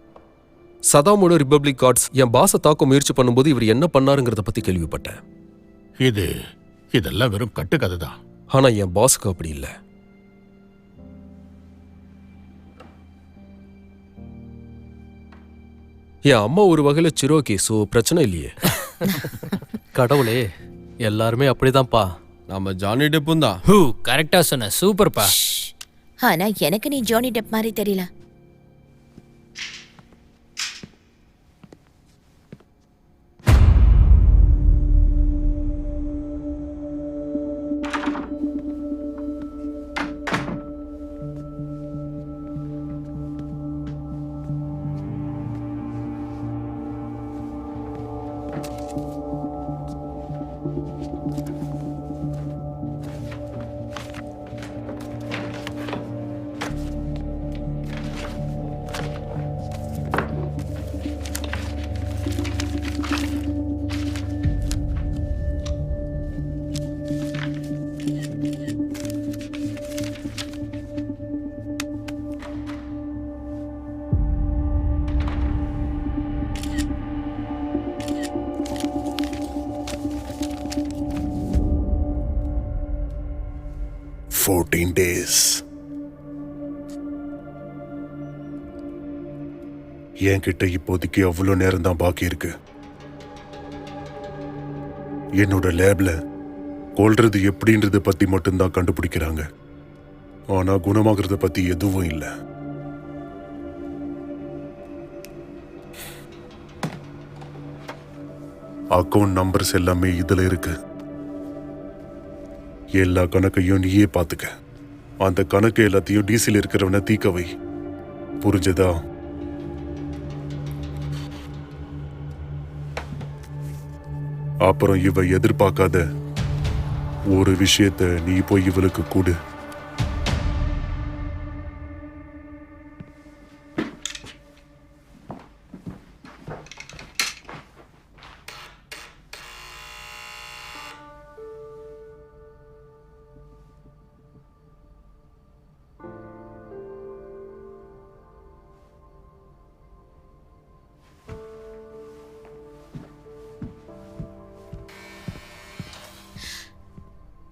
சதாமோட ரிபப்ளிக் கார்ட்ஸ் என் பாஸை தாக்க முயற்சி பண்ணும்போது இவர் என்ன பண்ணாருங்கிறத பத்தி கேள்விப்பட்டேன். இதெல்லாம் வெறும் கட்டுக்கதை தான். ஆனா என் பாஸுக்கு அப்படி இல்லை. என் அம்மா ஒரு வகையில சிரோக்கி, சோ பிரச்சனை இல்லையே. கடவுளே, எல்லாருமே அப்படிதான்ப்பா. நம்ம ஜானி டெப்பும் தான். ஹூ, கரெக்டா சொன்ன, சூப்பர்ப்பா. ஆனா எனக்கு நீ ஜானி டெப் மாதிரி தெரியல. days. என்கிட்ட இப்போதைக்கு அவ்வளோ நேரம் தான் பாக்கி இருக்கு. என்னோட லேப்ல கொல்றது எப்படின்றத பத்தி மட்டும்தான் கண்டுபிடிக்கிறாங்க. ஆனா குணமாகறத பத்தி எதுவும் இல்லை. அக்கௌண்ட் நம்பர்ஸ் எல்லாமே இதுல இருக்கு. எல்லா கணக்கையும் நீயே பாத்துக்க. அந்த கணக்கு எல்லாத்தையும் டிசில இருக்கிறவன தீக்க வை. புரிஞ்சதா? அப்புறம் இவ எதிர்பார்க்காத ஒரு விஷயத்த நீ போய் இவளுக்கு கொடு.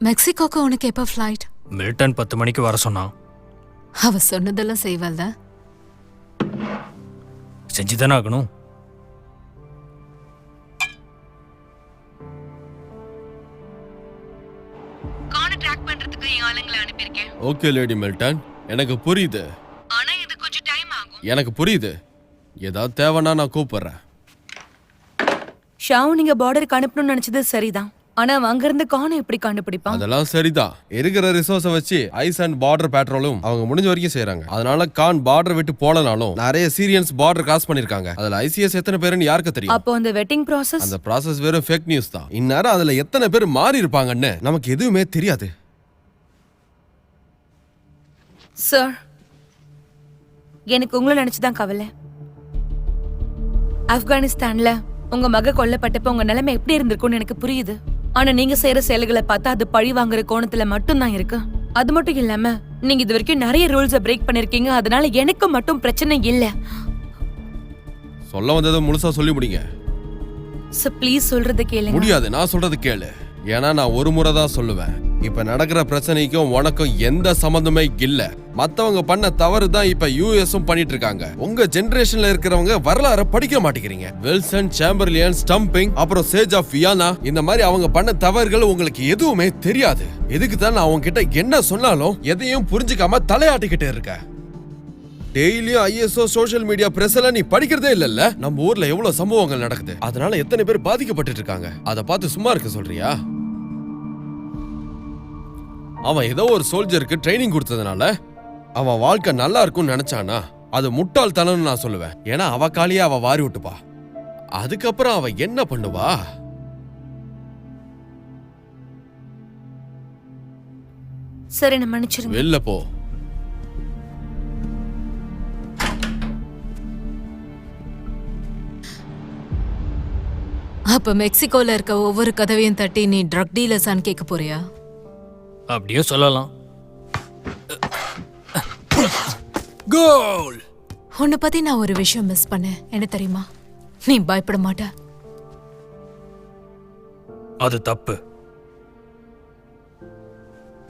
மெக்சிகோக்கு உனக்கு எப்போ ஃப்ளைட்? மில்டன் 10 மணிக்கு வர சொன்னான். அவ சொன்னதெல்லாம் செய்வல்ல? செஞ்சுதானே ஆகணும். ஓகே லேடி மில்டன், எனக்கு புரியுது. எனக்கு புரியுது. ஏதாவது தேவைன்னா நான் கூப்பிடுறேன். ஷாவு நீங்க பார்டருக்கு அனுப்பணும்னு நினைச்சது சரிதான். ஆனா அங்க இருந்து கானை எப்படி கண்டுபிடிப்பான்? அதெல்லாம் சரிதான். இருக்கிற ரிசோர்ஸை வச்சு ஐஸ் அண்ட் பார்டர் பேட்ரோலும் அவங்க முடிஞ்ச வரைக்கும் செய்யறாங்க. அதனால கான் பார்டர் விட்டு போலனாலும் நிறைய சீரியன்ஸ் பார்டர் கிராஸ் பண்ணிருக்காங்க. அதுல ஐசிஎஸ் எத்தனை பேருன்னு யாருக்கு தெரியும்? அப்போ அந்த வெட்டிங் ப்ராசஸ்? அந்த ப்ராசஸ் வெறும் ஃபேக் நியூஸ் தான். இந்நேரம் அதுல எத்தனை பேர் மாறி இருப்பாங்கன்னு நமக்கு எதுவுமே தெரியாது. சார், எனக்கு உங்களை நினைச்சுதான் கவலை. ஆப்கானிஸ்தான்ல உங்க மக கொல்லப்பட்டப்ப உங்க நிலைமை எப்படி இருந்திருக்கும்னு எனக்கு புரியுது. ஆனா நீங்க செய்யற செயல்களை பார்த்தா அது பழி வாங்குற கோணத்துல மட்டும்தான் இருக்கு. அது மட்டும் இல்லாம நீங்க இது வரைக்கும் நிறைய ரூல்ஸை பிரேக் பண்ணிருக்கீங்க. அதனால எனக்கு மட்டும் பிரச்சனை இல்ல. சொல்ல வந்ததை முழுசா சொல்லி முடிங்க. சார் ப்ளீஸ் சொல்றத கேளுங்க. முடியாது, நான் சொல்றது கேளு. ஏன்னா நான் ஒரு முறை தான் சொல்லுவேன். இப்ப நடக்கிற பிரச்சனைக்கும் உனக்கும் எந்த சம்பந்தமே இல்ல. மத்தவங்க பண்ண தவறு தான் இப்ப யூஎஸும் பண்ணிட்டு இருக்காங்க. உங்க ஜெனரேஷன்ல இருக்கிறவங்க வரலாறு படிக்க மாட்டேங்கிறீங்க. வில்சன், சாம்பர்லியன், ஸ்டம்பிங், அப்புறம் சேஜ் ஆஃப் வியானா, இந்த மாதிரி அவங்க பண்ண தவறுகள் உங்களுக்கு எதுவுமே தெரியாது. எதுக்கு தான் நான் அவங்க கிட்ட என்ன சொன்னாலும் எதையும் புரிஞ்சுக்காம தலையாட்டிக்கிட்டே இருக்க. டெய்லியும் ஐஎஸ்ஓ சோஷியல் மீடியா பிரஸ்ல நீ படிக்கிறதே இல்லல்ல? நம்ம ஊர்ல எவ்வளவு சம்பவங்கள் நடக்குது. அதனால எத்தனை பேர் பாதிக்கப்பட்டு இருக்காங்க. அதை பார்த்து சும்மா இருக்க சொல்றியா? அவன் ஏதோ ஒரு சோல்ஜருக்கு ட்ரைனிங் கொடுத்ததுனால அவன் வாழ்க்கை நல்லா இருக்கும்னு நினைச்சானா அது முட்டாள்தனம்னு நான் சொல்லுவேன். ஏன்னா அவ காலியா அவ வாரி விட்டுப்பா. அதுக்கப்புறம் அவ என்ன பண்ணுவா? சரி, நான் மன்னிச்சிருங்க. வெளில போ. அப்ப மெக்சிகோல இருக்க ஒவ்வொரு கதவையும் தட்டி நீ ட்ரக் டீலர்ஸான்னு கேட்க போறியா? அப்படியே சொல்லலாம். கோல். உன்னை பத்தி நான் ஒரு விஷயம் மிஸ் பண்ணேன். என்ன தெரியுமா? நீ பயப்பட மாட்ட. அது தப்பு.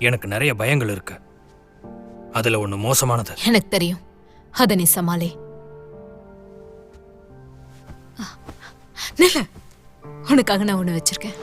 எனக்கு நிறைய பயங்கள் இருக்கு. அதுல ஒண்ணு மோசமானது. எனக்கு தெரியும். அத நீ சமாளி. நில்ல. உனக்காக நான் ஒண்ணு வச்சிருக்கேன்.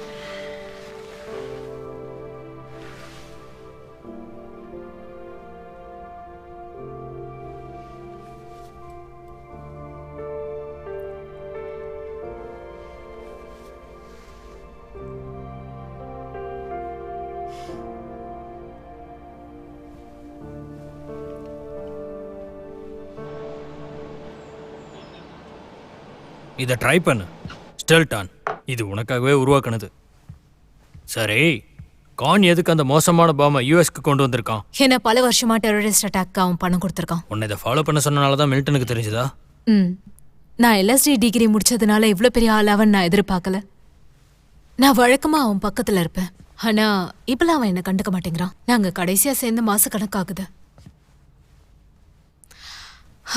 இதை ட்ரை பண்ணு ஸ்டெல்டான். இது உனக்காகவே உருவாக்குனது. சரி, கான் எதுக்கு அந்த மோசமான பாம்பை யூஎஸ்க்கு கொண்டு வந்திருக்கான்? என்ன பல வருஷமா டெரரிஸ்ட் அட்டாக் அவன் பணம் கொடுத்துருக்கான். உன்னை இதை ஃபாலோ பண்ண சொன்னனால தான் மில்டனுக்கு தெரிஞ்சதா? நான் LSD டிகிரி முடிச்சதுனால இவ்ளோ பெரிய ஆளாவன் நான் எதிர்பார்க்கல. நான் வழக்கமா அவன் பக்கத்துல இருப்பேன். ஆனா இப்பெல்லாம் அவன் என்ன கண்டுக்க மாட்டேங்கிறான். நாங்க கடைசியா சேர்ந்து மாச கணக்காகுது.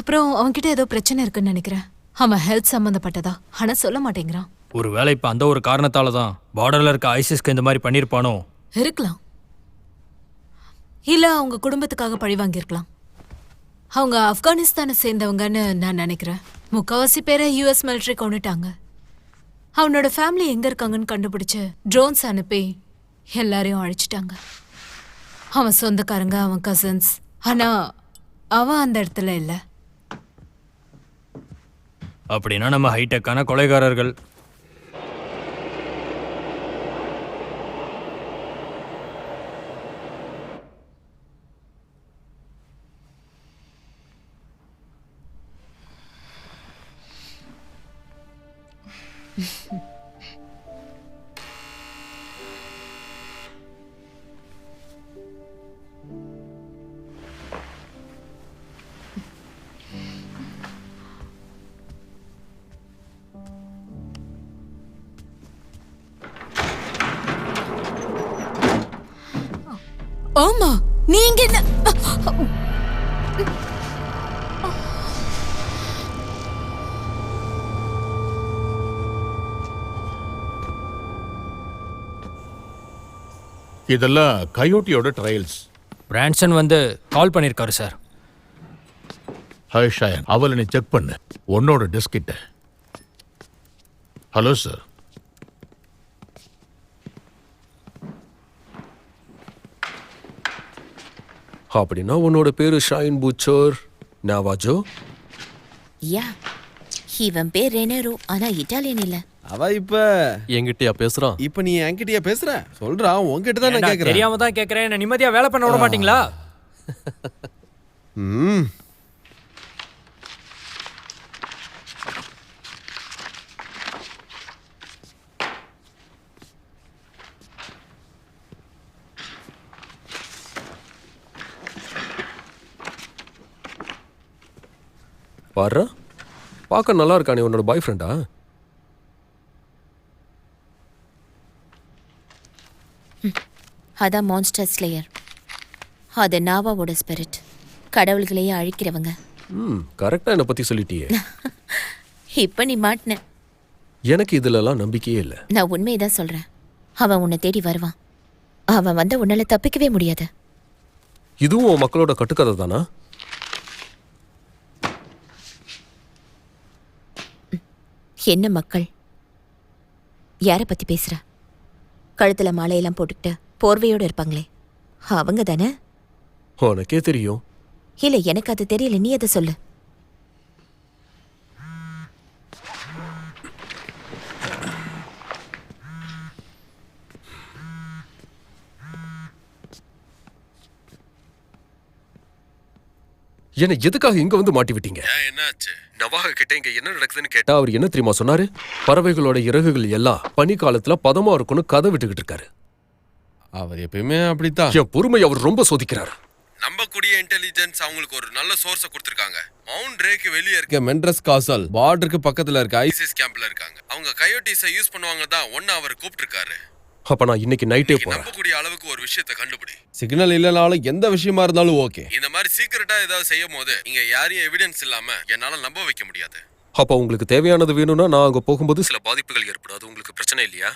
அப்புறம் அவன்கிட்ட ஏதோ பிரச்சனை இருக்குன்னு நினைக்கிறேன். அவன் ஹெல்த் சம்பந்தப்பட்டதா, ஆனா சொல்ல மாட்டேங்கிறான். ஒருவேளை இப்ப அந்த ஒரு காரணத்தால தான் பார்டர்ல இருக்க ஐசிஸ்க்கு இந்த மாதிரி பண்ணிருப்பானோ? இருக்கலாம். இல்ல அவங்க குடும்பத்துக்காக பழி வாங்கியிருக்கலாம். அவங்க ஆப்கானிஸ்தானை சேர்ந்தவங்கன்னு நான் நினைக்கிறேன். முக்காவாசி பேரை US மிலிட்டரி கொண்டுட்டாங்க. அவனோட ஃபேமிலி எங்க இருக்காங்கன்னு கண்டுபிடிச்சு ட்ரோன்ஸ் அனுப்பி எல்லாரையும் அழிச்சிட்டாங்க. அவன் சொந்தக்காரங்க, அவன் கசின்ஸ். ஆனா அவன் அந்த இடத்துல இல்ல. அப்படின்னா நம்ம ஹைடெக்கான கொலைகாரர்கள். ஆமா, நீங்க என்ன? இதெல்லாம் கயோட்டியோட ட்ரையல்ஸ். பிரான்சன் வந்து கால் பண்ணிருக்காரு சார். ஹாய் ஷாயன், அவளை நீ செக் பண்ணு உன்னோட டெஸ்க் கிட்ட. Hello sir. அப்படின்னா உன்னோட பேரு ஷாயின் பூச்சர் நாவாஜோ? யா, இவன் பேர் ரெனேரோ, ஆனா இட்டாலியன் இல்ல. அவ இப்ப என்கிட்டயா பேசுறான்? இப்ப நீ என்கிட்டயா பேசுற? சொல்றா, உன்கிட்ட தான் நான் கேக்குறேன். தெரியாம தான் கேக்குறேன். என்ன நிம்மதியா வேலை பண்ண விட மாட்டீங்களா? பாரு, பார்க்க நல்லா இருக்கானே உன்னோட பாய் ஃப்ரெண்டா? அதான் மான்ஸ்டர் ஸ்லேயர். அது நாவாவோட ஸ்பிரிட். கடவுள்களையே அழிக்கிறவங்க. கரெக்டா என்னை பத்தி சொல்லிட்டியே. இப்ப நீ மாட்டின. எனக்கு இதுலலாம் நம்பிக்கையே இல்லை. நான் உண்மையதான் சொல்றேன். அவன் உன்னை தேடி வருவான். அவன் வந்த உன்னால தப்பிக்கவே முடியாது. இதுவும் உன் மக்களோட கட்டுக்கதை தானா? என்ன மக்கள்? யார பத்தி பேசுற? கழுத்துல மாலையெல்லாம் போட்டுக்கிட்டு போர்வையோட இருப்பாங்களே, அவங்க தானே? உனக்கே தெரியும். இல்ல, எனக்கு அது தெரியல. நீ அதை சொல்லு. என்னை எதுக்காக இங்க வந்து மாட்டி விட்டீங்க? என்னாச்சு? நவாக கிட்ட இங்க என்ன நடக்குதுன்னு கேட்டா அவர் என்ன தெரியுமா சொன்னாரு? பறவைகளோட இறகுகள் எல்லாம் பனி காலத்துல பதமா இருக்கும்னு கதை விட்டுக்கிட்டு இருக்காரு. அவர் எப்பயுமே அப்படித்தான். என் பொறுமை அவர் ரொம்ப சோதிக்கிறாரு. நம்பக்கூடிய இன்டெலிஜென்ஸ் அவங்களுக்கு ஒரு நல்ல சோர்ஸ கொடுத்திருக்காங்க. மவுண்ட் ரேக்கு வெளியே இருக்க மெண்ட்ரஸ் காசல் பார்டருக்கு பக்கத்துல இருக்க ஐசிஸ் கேம்ப்ல இருக்காங்க. அவங்க கயோட்டிஸை யூஸ் பண்ணுவாங்க தான் ஒன்னு அவர் கூப்பிட்டிருக்காரு. அப்ப நான் இன்னைக்கு நைட்டே போறேன். நம்பக்கூடிய அளவுக்கு ஒரு விஷயத்தை கண்டுபிடி. சிக்னல் இல்லனாலும் எந்த விஷயமா இருந்தாலும் ஓகே. இந்த மாதிரி சீக்கிரட்டா ஏதாவது செய்யும் போது இங்க யாரையும் எவிடன்ஸ் இல்லாம என்னால நம்ப வைக்க முடியாது. அப்ப உங்களுக்கு தேவையானது வேணும்னா நான் அங்க போகும்போது சில பாதிப்புகள் ஏற்படாது. உங்களுக்கு பிரச்சனை இல்லையா?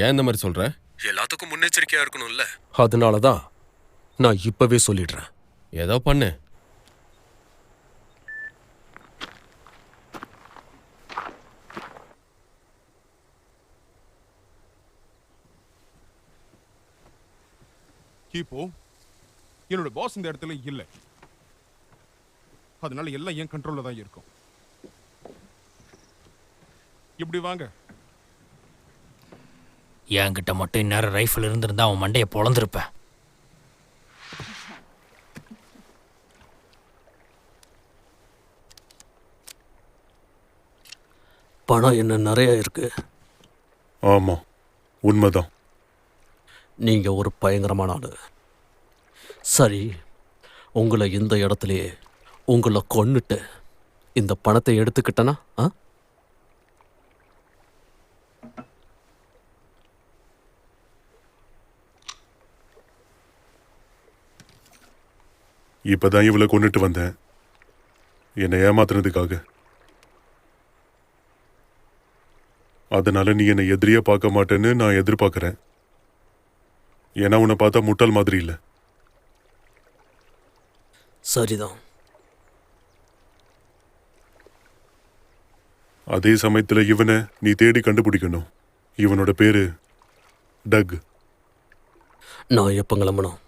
ஏன் இந்த மாதிரி சொல்ற? எல்லாத்துக்கும் முன்னெச்சரிக்கையா இருக்கணும்ல. அதனாலதான் நான் இப்பவே சொல்லிடுறேன். ஏதோ பண்ணு. இப்போ என்னோட பாஸ் இந்த இடத்துல இல்ல, அதனால எல்லாம் என் கண்ட்ரோல்ல தான் இருக்கும். இப்படி வாங்க. என்கிட்ட மட்டும் இந்நேரம் ரைஃபிள் இருந்திருந்தா அவன் மண்டையை பொழந்திருப்பேன். பணம் என்ன நிறைய இருக்கு. ஆமா, உண்மைதான். நீங்க ஒரு பயங்கரமான ஆளு. சரி, உங்களை இந்த இடத்துலயே உங்களை கொன்னுட்டு இந்த பணத்தை எடுத்துக்கிட்டனா? இப்பதான் இவளை கொண்டுட்டு வந்தேன், என்னை ஏமாத்துனதுக்காக. அதனால நீ என்னை எதிரியா பார்க்க மாட்டேன்னு நான் எதிர்பார்க்கிறேன். ஏன்னா உன்னை பார்த்தா முட்டாள் மாதிரி இல்லை. சரிதான். அதே சமயத்துல இவனை நீ தேடி கண்டுபிடிக்கணும். இவனோட பேரு டக். நான் எப்போ கிளம்பணும்?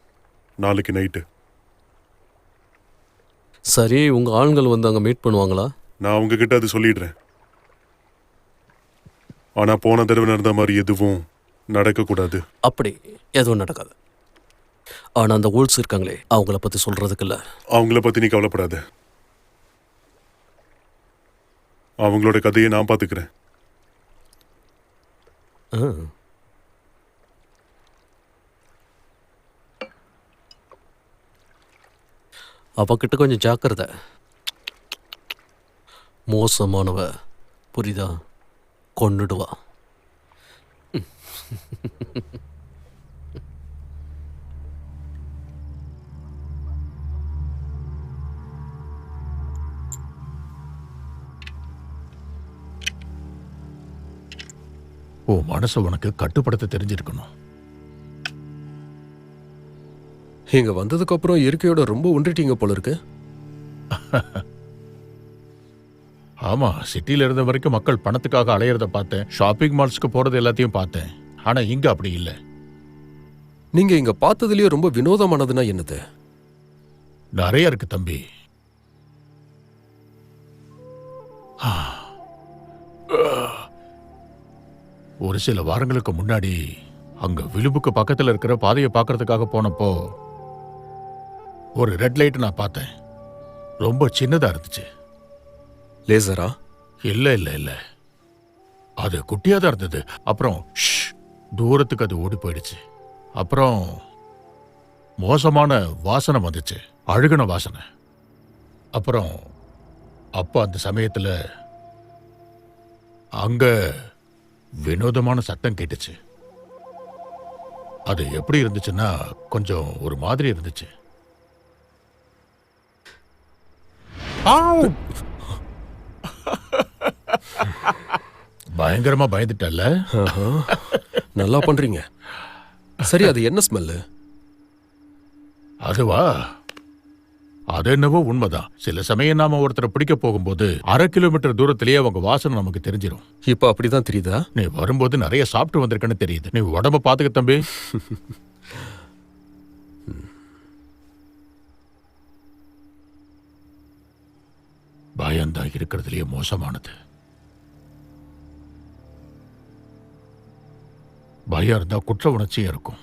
நாளைக்கு நைட்டு. சரி, உங்க ஆண்கள் வந்து அங்க மீட் பண்ணுவாங்களா? நான் உங்ககிட்ட அது சொல்லிடுறேன். ஆனா போன தடவை நடந்த மாதிரி எதுவும் நடக்கக்கூடாது. அப்படி எதுவும் நடக்காது. ஆனா அந்த ஊல்ஸ் இருக்காங்களே, அவங்கள பத்தி சொல்றதுக்கு இல்ல. அவங்கள பத்தி நீ கவலைப்படாத. அவங்களோட கதையை நான் பாத்துக்கிறேன். அவகிட்ட கொஞ்சம் ஜாக்கிரதை. மோசமானவ, புரியுதா? கொன்னுடுவா. உன் மனசை உனக்கு கட்டுப்படுத்த தெரிஞ்சிருக்கணும். இங்க வந்ததுக்கு அப்புறம் இயற்கையோட ரொம்ப ஒன்றிட்டீங்க போல இருக்கு. ஆமா, சிட்டில இருந்த வரைக்கும் மக்கள் பணத்துக்காக அலையிறத பார்த்தேன். ஷாப்பிங் மால்ஸ்க்கு போறது எல்லாத்தையும் பார்த்தேன். ஆனா இங்க அப்படி இல்லை. நீங்க இங்க பார்த்ததுலயே ரொம்ப வினோதமானதுன்னா என்னது? நிறைய இருக்கு தம்பி. ஒரு சில வாரங்களுக்கு முன்னாடி அங்க விளிம்புக்கு பக்கத்துல இருக்கிற பாதையை பார்க்கறதுக்காக போனப்போ ஒரு ரெட் லைட் நான் பார்த்தேன். ரொம்ப சின்னதா இருந்துச்சு. லேசரா? இல்ல இல்ல இல்ல, அது குட்டியா தான் இருந்தது. அப்புறம் தூரத்துக்கு அது ஓடி போயிடுச்சு. அப்புறம் மோசமான வாசனை வந்துச்சு, அழுகுன வாசனை. அப்புறம் அப்ப அந்த சமயத்துல அங்க வினோதமான சத்தம் கேட்டுச்சு. அது எப்படி இருந்துச்சுன்னா கொஞ்சம் ஒரு மாதிரி இருந்துச்சு. பயங்கரமா பயந்துட்டல்ல? நல்லா பண்றீங்க. சரி, அது என்ன ஸ்மெல்லு? அதுவா, அது என்னவோ உண்மைதான். சில சமயம் நாம ஒருத்தரை பிடிக்க போகும்போது 1/2 கிலோமீட்டர் தூரத்திலேயே அவங்க வாசனை நமக்கு தெரிஞ்சிடும். இப்ப அப்படிதான் தெரியுதா? நீ வரும்போது நிறைய சாப்பிட்டு வந்திருக்கன்னு தெரியுது. நீ உடம்ப பாத்துக்க தம்பி. பயம்தான் இருக்கிறதுலயே மோசமானது. பயம் இருந்தா குற்ற உணர்ச்சியா இருக்கும்.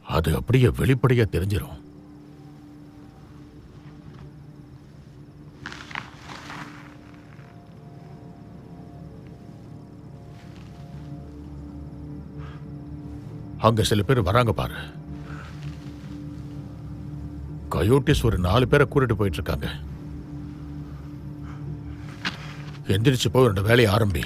அது அப்படியே வெளிப்படையா தெரிஞ்சிடும். அங்க சில பேர் வராங்க பாரு. கயோட்டிஸ் ஒரு 4 பேரை கூட்டிட்டு போயிட்டு இருக்காங்க. எந்திரிச்சு போய் 2 வேலையை ஆரம்பி.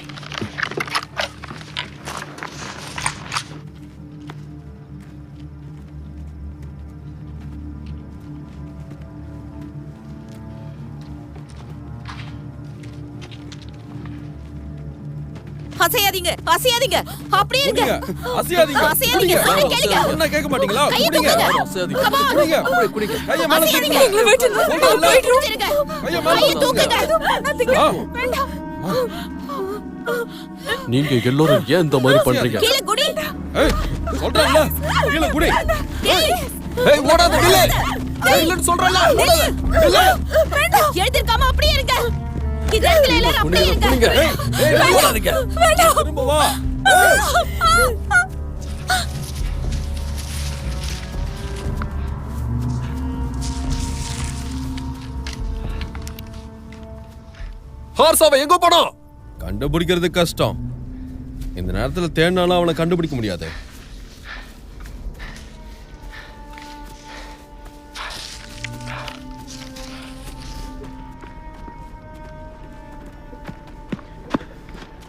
அசையாதீங்க, அசையாதீங்க, அப்படியே இருங்க. அசையாதீங்க. அசையாதீங்க, சொல்றேன் கேளுங்க. சொன்னா கேட்க மாட்டீங்களா? கையை குடிங்க. தூக்குங்க. Come on. குடிங்க. குடிங்க. கையை மேல அசையாதீங்க. தூக்குங்க. எங்களை விட்டு சொல்றேன்ல. போயிடுங்க. கையை மேல கையை தூக்குங்க. தூக்குங்க. ஆ. வேண்டாம். நீங்க எல்லாரும் ஏன் இந்த மாதிரி பண்றீங்க? கீழே குடி. ஏய், சொல்றேன்ல. கீழ குடி. ஏய் ஓடாத நில்லு. இல்லன்னு சொல்றல. ஓடாத. நில்லு. வேண்டாம். எழுந்திருக்காம அப்படியே இருங்க. இந்த இடத்துல எல்லாரும் அப்படியே இருங்க. குடிங்க. ஏய் ஓடாதீங்க. வேண்டாம். திரும்ப வா. ஹார்ஸாவை எங்க போனோம்? கண்டுபிடிக்கிறது கஷ்டம். இந்த நேரத்துல தேடினாலும் அவனை கண்டுபிடிக்க முடியாது.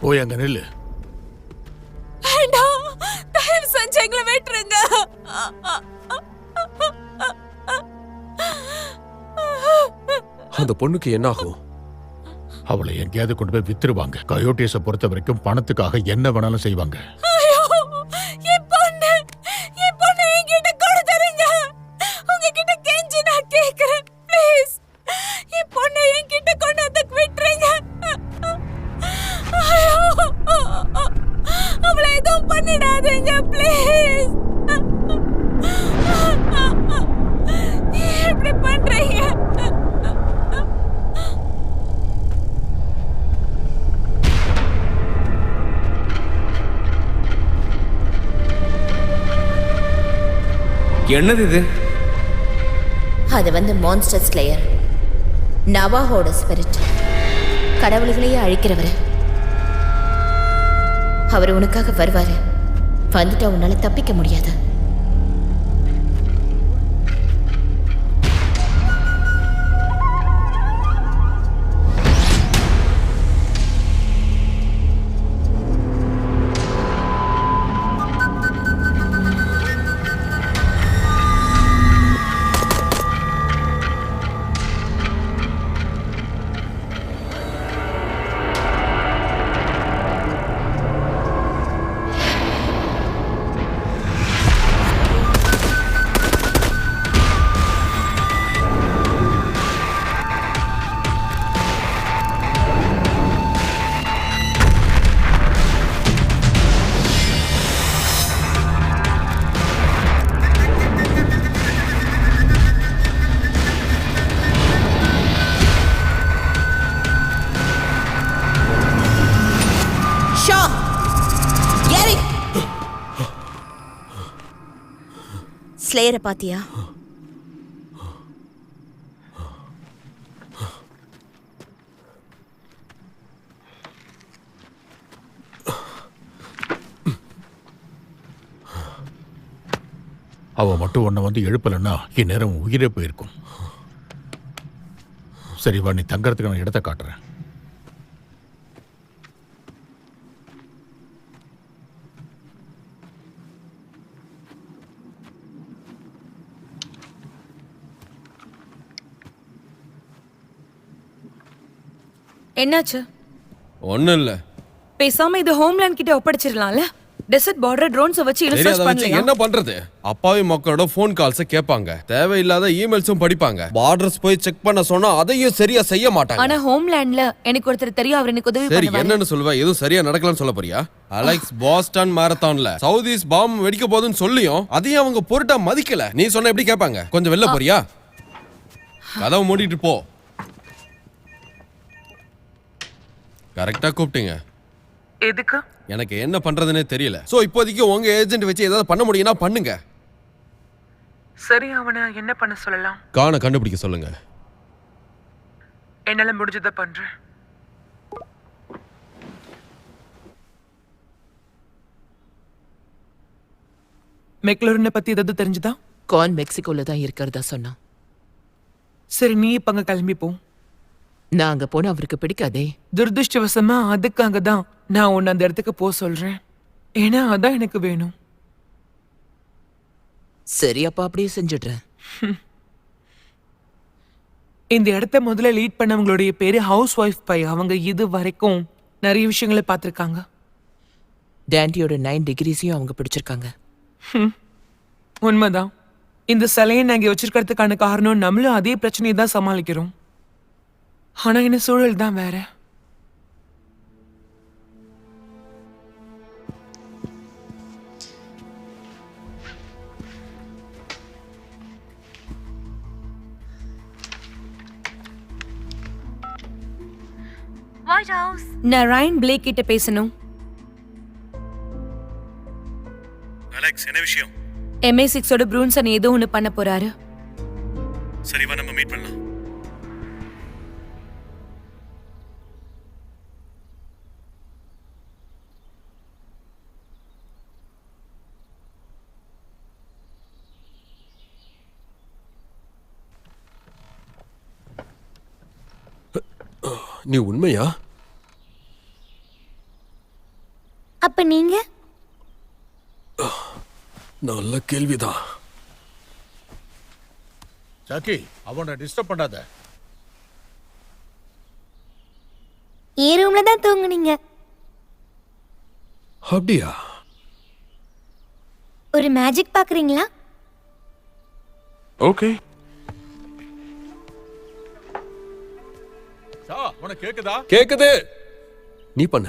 போய் அங்க நில்லு. வேண்டாம், தயவு செஞ்சு எங்களை விட்டுருங்க. அந்த பொண்ணுக்கு என்ன ஆகும்? அவளை எங்கேயாவது கொண்டு போய் வித்துருவாங்க. கயோட்டிஸை பொறுத்த வரைக்கும் பணத்துக்காக என்ன வேணாலும் செய்வாங்க. ஐயோ, என் பொண்ணு என்கிட்ட கொடுத்துருங்க. உங்ககிட்ட கெஞ்சி நான் கேக்குறேன், ப்ளீஸ். என் பொண்ணை என்கிட்ட கொண்டு வந்து விட்டுருங்க. ஐயோ, அவளை எதுவும் பண்ணிடாதீங்க, ப்ளீஸ். இப்படி பண்றீங்க? என்னது இது? அது வந்து மான்ஸ்டர் ஸ்லேயர், நவாஹோட ஸ்பிரிட், கடவுள்களையே அழிக்கிறவர். அவர் உனக்காக வருவாரு. வந்துட்டா உன்னால தப்பிக்க முடியாது. ஸ்லேயரை பாத்தியா? அவ மட்டும் உன்னை வந்து எழுப்பலன்னா இந்நேரம் உயிரே போயிருக்கும். சரி வா, நீ தங்கறதுக்கு நான் இடத்த காட்டுறேன். என்னாச்சு? ஒண்ணும் இல்ல. பேசாம இது ஹோம்லேண்ட் கிட்ட ஒப்படைச்சிடலாம்ல. டெசர்ட் பார்டர் ட்ரோன்ஸ் வச்சு ரிசர்ச் பண்ணலாம். என்ன பண்றது? அப்பாவி மக்களோட ஃபோன் கால்ஸ் கேட்பாங்க, தேவையில்லாத இமெயில்ஸும் படிப்பாங்க. பார்டர்ஸ் போய் செக் பண்ண சொன்னா அதையும் சரியா செய்ய மாட்டாங்க. ஆனா ஹோம்லேண்ட்ல எனக்கு ஒருத்தர் தெரியும், அவர் எனக்கு உதவி சரி பண்ணுவாரு. என்னன்னு சொல்லுவ? எதுவும் சரியா நடக்கலன்னு சொல்ல போறியா? அலெக்ஸ் பாஸ்டன் மாரத்தான்ல சவுதீஸ் பாம் வெடிக்க போகுதுன்னு சொல்லியும் அதையும் அவங்க பொருட்டா மதிக்கல. நீ சொன்ன எப்படி கேட்பாங்க? கொஞ்சம் வெளில போறியா? கதவை மூடிட்டு போ. கரெக்டா கூப்பிட்டீங்க. எதுக்கு? எனக்கு என்ன பண்றதுன்னே தெரியல. சோ இப்போதைக்கு உங்க ஏஜென்ட் வச்சு ஏதாவது பண்ண முடியும்னா பண்ணுங்க. சரி, அவனை என்ன பண்ண சொல்லலாம்? காண கண்டுபிடிக்க சொல்லுங்க. என்னால முடிஞ்சதை பண்றேன். மெக்லோரனை பத்தி ஏதாவது தெரிஞ்சுதா? கான் மெக்சிகோல தான் இருக்கிறதா சொன்னான். சரி, நீ இப்ப அங்க கிளம்பி போ. நான் அங்க போனா அவருக்கு பிடிக்காதே. துரதிருஷ்டவசமா அதுக்காக தான் நான் உன்னை அந்த இடத்துக்கு போக சொல்றேன். ஏன்னா அதான் எனக்கு வேணும். சரி, அப்ப அப்படியே செஞ்சிடுறேன். இந்த இடத்த முதல்ல லீட் பண்ணவங்களுடைய பேரு ஹவுஸ் ஒய்ஃப் பை. அவங்க இது வரைக்கும் நிறைய விஷயங்களை பார்த்துருக்காங்க. டேண்டியோட 9 டிகிரிஸையும் அவங்க பிடிச்சிருக்காங்க. உண்மைதான். இந்த சிலையை நாங்க வச்சிருக்கிறதுக்கான காரணம் நம்மளும் அதே பிரச்சனையை தான் சமாளிக்கிறோம். ஆனா என்ன சூழல் தான் வேற. நான் ராயன் பிளேக் கிட்ட பேசணும். அலெக்ஸ், என்ன விஷயம்? MI6 ஓட ப்ரூன்சன் ஏதோ ஒன்று பண்ண போறாரு. சரி, வா, நம்ம மீட் பண்ணலாம். நீ உண்மையா? அப்ப நீங்க? நல்ல கேள்விதான். சாக்கி, அவனை டிஸ்டர்ப் பண்ணாத. என் ரூம்ல தான் தூங்குனீங்க. அப்படியா? ஒரு மேஜிக் பாக்குறீங்களா? ஓகே. உனக்கு கேக்குதா? கேக்குது. நீ பண்ண.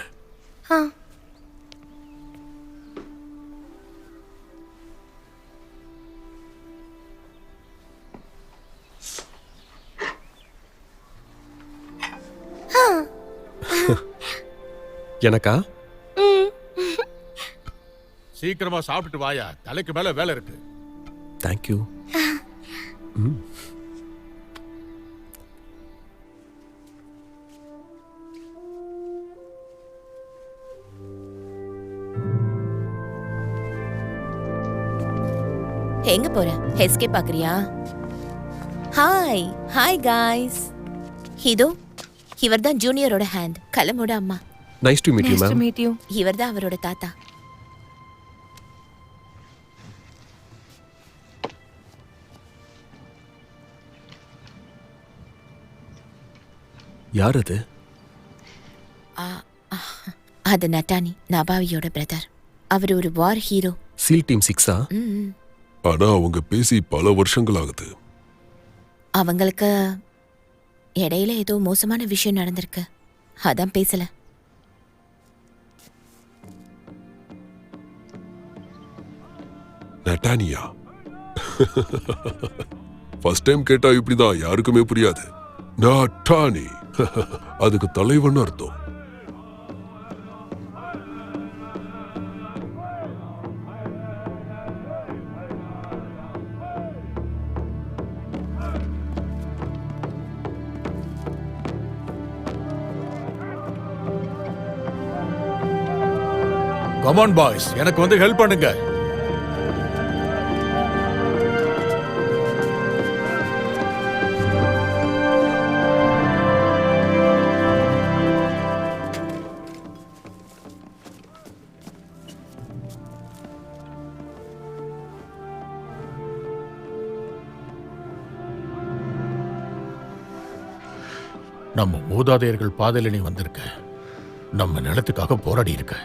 எனக்கா? சீக்கிரமா சாப்பிட்டு வாயா, தலைக்கு மேல வேலை இருக்கு. தேங்க்யூ. எங்க போற? எஸ்கே பாக்குறியா? Hi hi guys. இதோ இவர்தான் ஜூனியரோட ஹேண்ட், கலமோட அம்மா. Nice to meet you ma'am. இவர்தான் அவரோட தாத்தா. யார் அது? அது நட்டானி, நபாவியோட பிரதர். அவர் ஒரு வார் ஹீரோ. சீல் டீம் 6ஆ? ஆனா அவங்க பேசி பல வருஷங்கள் ஆகுது. அவங்களுக்கு இடையில ஏதோ மோசமான விஷயம் நடந்திருக்கு, அதான் பேசல. நட்டானியா? ஃபர்ஸ்ட் டைம் கேட்டா இப்படிதான், யாருக்குமே புரியாது. நட்டானி அதுக்கு தலைவன் அர்த்தம். கம் ஆன் பாய்ஸ், எனக்கு வந்து ஹெல்ப் பண்ணுங்க. நம்ம மூதாதையர்கள் பாதையில நீ வந்திருக்க, நம்ம நிலத்துக்காக போராடி இருக்க.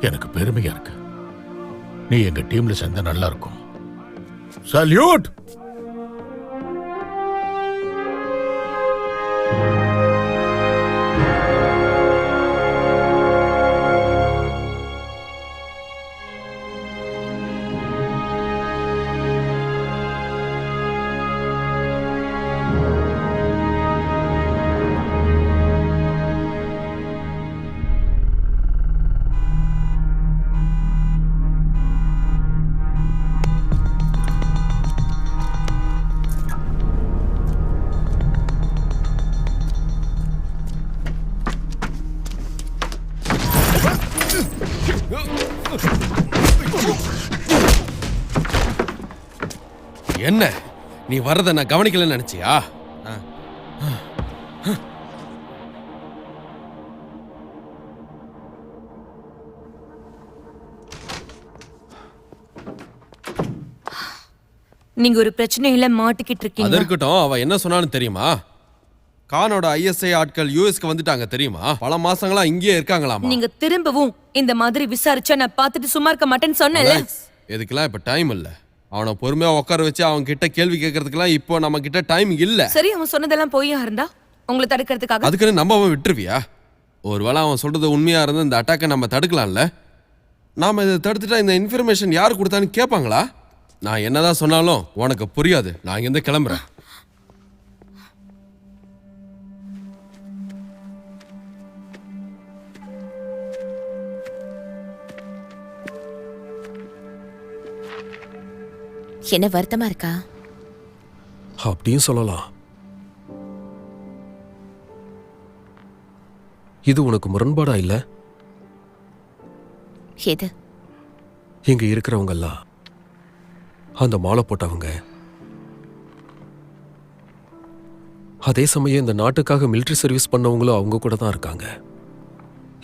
எனக்கு பெருமையா இருக்கு. நீ எங்க டீம்ல சேர்ந்தா நல்லா இருக்கும். சல்யூட். என்ன நீ வர்றதை நான் கவனிக்கலன்னு நினைச்சியா? நீங்க ஒரு பிரச்சனையில மாட்டிக்கிட்டு அது இருக்கீங்க. இருக்கட்டும், அவ என்ன சொன்னான்னு தெரியுமா? கானோட ஐஎஸ்ஐ ஆட்கள் யூஎஸ்க்கு வந்துட்டாங்க தெரியுமா? பல மாசங்களா இங்கேயே இருக்காங்களாமா. நீங்க திரும்பவும் இந்த மாதிரி விசாரிச்சா நான் பார்த்துட்டு சும்மா இருக்க மாட்டேன்னு சொன்னேன்ல. இதுக்கெல்லாம் இப்ப டைம் இல்ல. அவனை பொறுமையா உட்கார வச்சு அவன் கிட்ட கேள்வி கேட்கறதுக்கெல்லாம் இப்போ நம்ம கிட்ட டைம் இல்ல. சரி, அவன் சொன்னதெல்லாம் பொய்யா இருந்தா உங்களை தடுக்கிறதுக்காக அதுக்குன்னு நம்ம அவன் விட்டுருவியா? ஒருவேளை அவன் சொல்றது உண்மையா இருந்தா இந்த அட்டாக்கை நம்ம தடுக்கலாம்ல. நாம இதை தடுத்துட்டா இந்த இன்ஃபர்மேஷன் யாரு கொடுத்தான்னு கேட்பாங்களா? நான் என்னதான் சொன்னாலும் உனக்கு புரியாது. நான் இங்கிருந்து கிளம்புறேன். என்ன வருத்தமா இருக்கா? அப்படியும் சொல்லலாம். இது உனக்கு முரண்பாடா இல்ல? எது? இங்க இருக்கிறவங்க எல்லாம் அந்த மாலை போட்டவங்க, அதே சமயம் இந்த நாட்டுக்காக மிலிட்டரி சர்வீஸ் பண்ணவங்களும் அவங்க கூட தான் இருக்காங்க.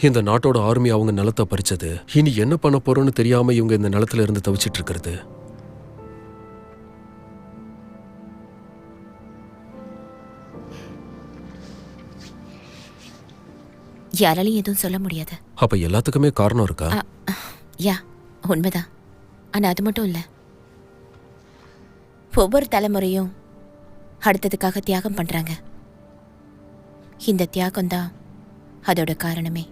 இந்த நாட்டோட ஆர்மி அவங்க நிலத்தை பறிச்சது, இனி என்ன பண்ண போறோம்னு தெரியாம இவங்க இந்த நிலத்துல இருந்து தவிச்சிட்டு இருக்கிறது. யாராலையும் எதுவும் சொல்ல முடியாது. அப்ப எல்லாத்துக்குமே காரணம் இருக்கா? யா, உண்மைதான். ஆனா அது மட்டும் இல்ல, ஒவ்வொரு தலைமுறையும் அடுத்ததுக்காக தியாகம் பண்றாங்க. இந்த தியாகம் தான் அதோட காரணமே.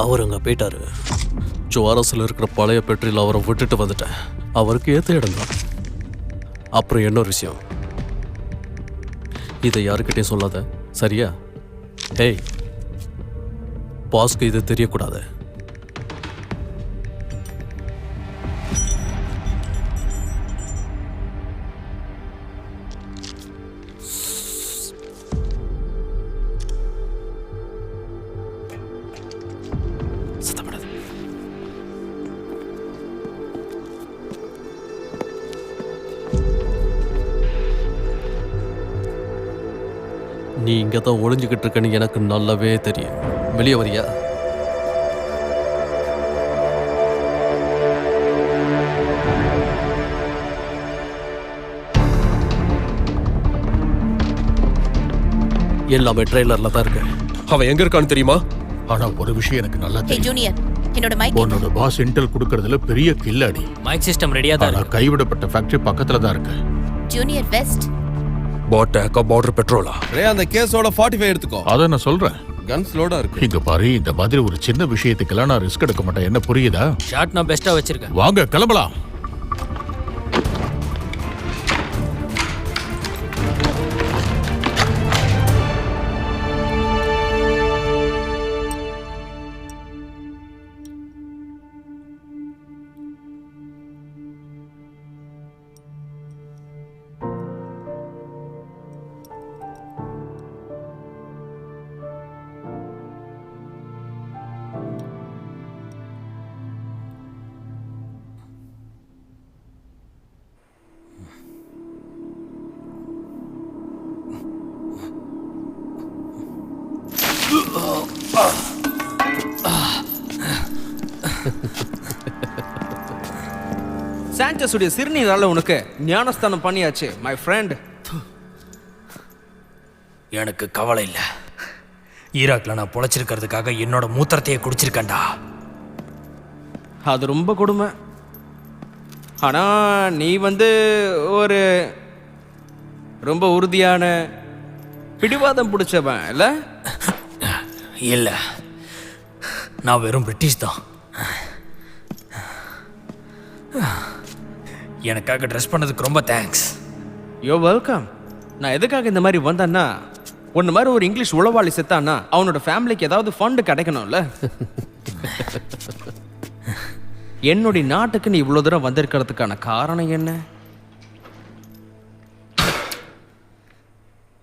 அவர் அங்கே போயிட்டாரு. ஜுவாரஸில் இருக்கிற பழைய பெட்ரியில் அவரை விட்டுட்டு வந்துட்டேன். அவருக்கு ஏற்ற இடம் தான். அப்புறம் இன்னொரு விஷயம், இதை யாருக்கிட்டையும் சொல்லாத, சரியா? ஹேய், பாஸ்க்கு இது தெரியக்கூடாது. நீ இங்கே தான் ஒளிஞ்சுக்கிட்டு இருக்கன்னு எனக்கு நல்லாவே தெரியும். வெளியே வரியா? எல்லாமே ட்ரெய்லர்ல தான் இருக்கு. அவன் எங்க இருக்கான்னு தெரியுமா? ஆனா ஒரு விஷயம் எனக்கு நல்லா தெரியும். ஜூனியர், என்னோட மைக். உன்னோட பாஸ் இன்டெல் கொடுக்கறதுல பெரிய கில்லாடி. மைக் சிஸ்டம் ரெடியா தான் ஆனா கைவிடப்பட்ட ஃபேக்டரி பக்கத்துல தான் இருக்கு. ஜூனியர் வெஸ்ட் பாட்டேக்கா பார்டர் பெட்ரோலா? ரே, அந்த கேஸோட 45 எடுத்துக்கோ. அத நான் சொல்றேன். கன்ஸ் லோடா இருக்கு. இங்க பாரு, இந்த மாதிரி ஒரு சின்ன விஷயத்துக்கெல்லாம் நான் ரிஸ்க் எடுக்க மாட்டேன். என்ன புரியுதா? ஷாட் நான் பெஸ்டா வச்சிருக்கேன். வாங்க கிளம்பலாம். சான்சஸுடைய சிறுநீரால உனக்கு ஞானஸ்தானம் பண்ணியாச்சு மை ஃப்ரெண்ட். எனக்கு கவலை இல்லை. ஈராக்ல நான் பொழைச்சிருக்கிறதுக்காக என்னோட மூத்திரத்தையே குடிச்சிருக்கேன்டா. அது ரொம்ப கொடுமை. ஆனா நீ ஒரு ரொம்ப உறுதியான பிடிவாதம் பிடிச்சவன் இல்ல? இல்லை, நான் வெறும் பிரிட்டிஷ் தான். எனக்காக ட்ரெஸ் பண்ணதுக்கு ரொம்ப தேங்க்ஸ். You welcome. நான் எதுக்காக இந்த மாதிரி வந்தேன்னா, ஒன்று மாதிரி ஒரு இங்கிலீஷ் உளவாளி செத்தான்னா அவனோட ஃபேமிலிக்கு ஏதாவது ஃபண்டு கிடைக்கணும்ல. என்னுடைய நாட்டுக்கு நீ இவ்வளோ தூரம் வந்திருக்கிறதுக்கான காரணம் என்ன?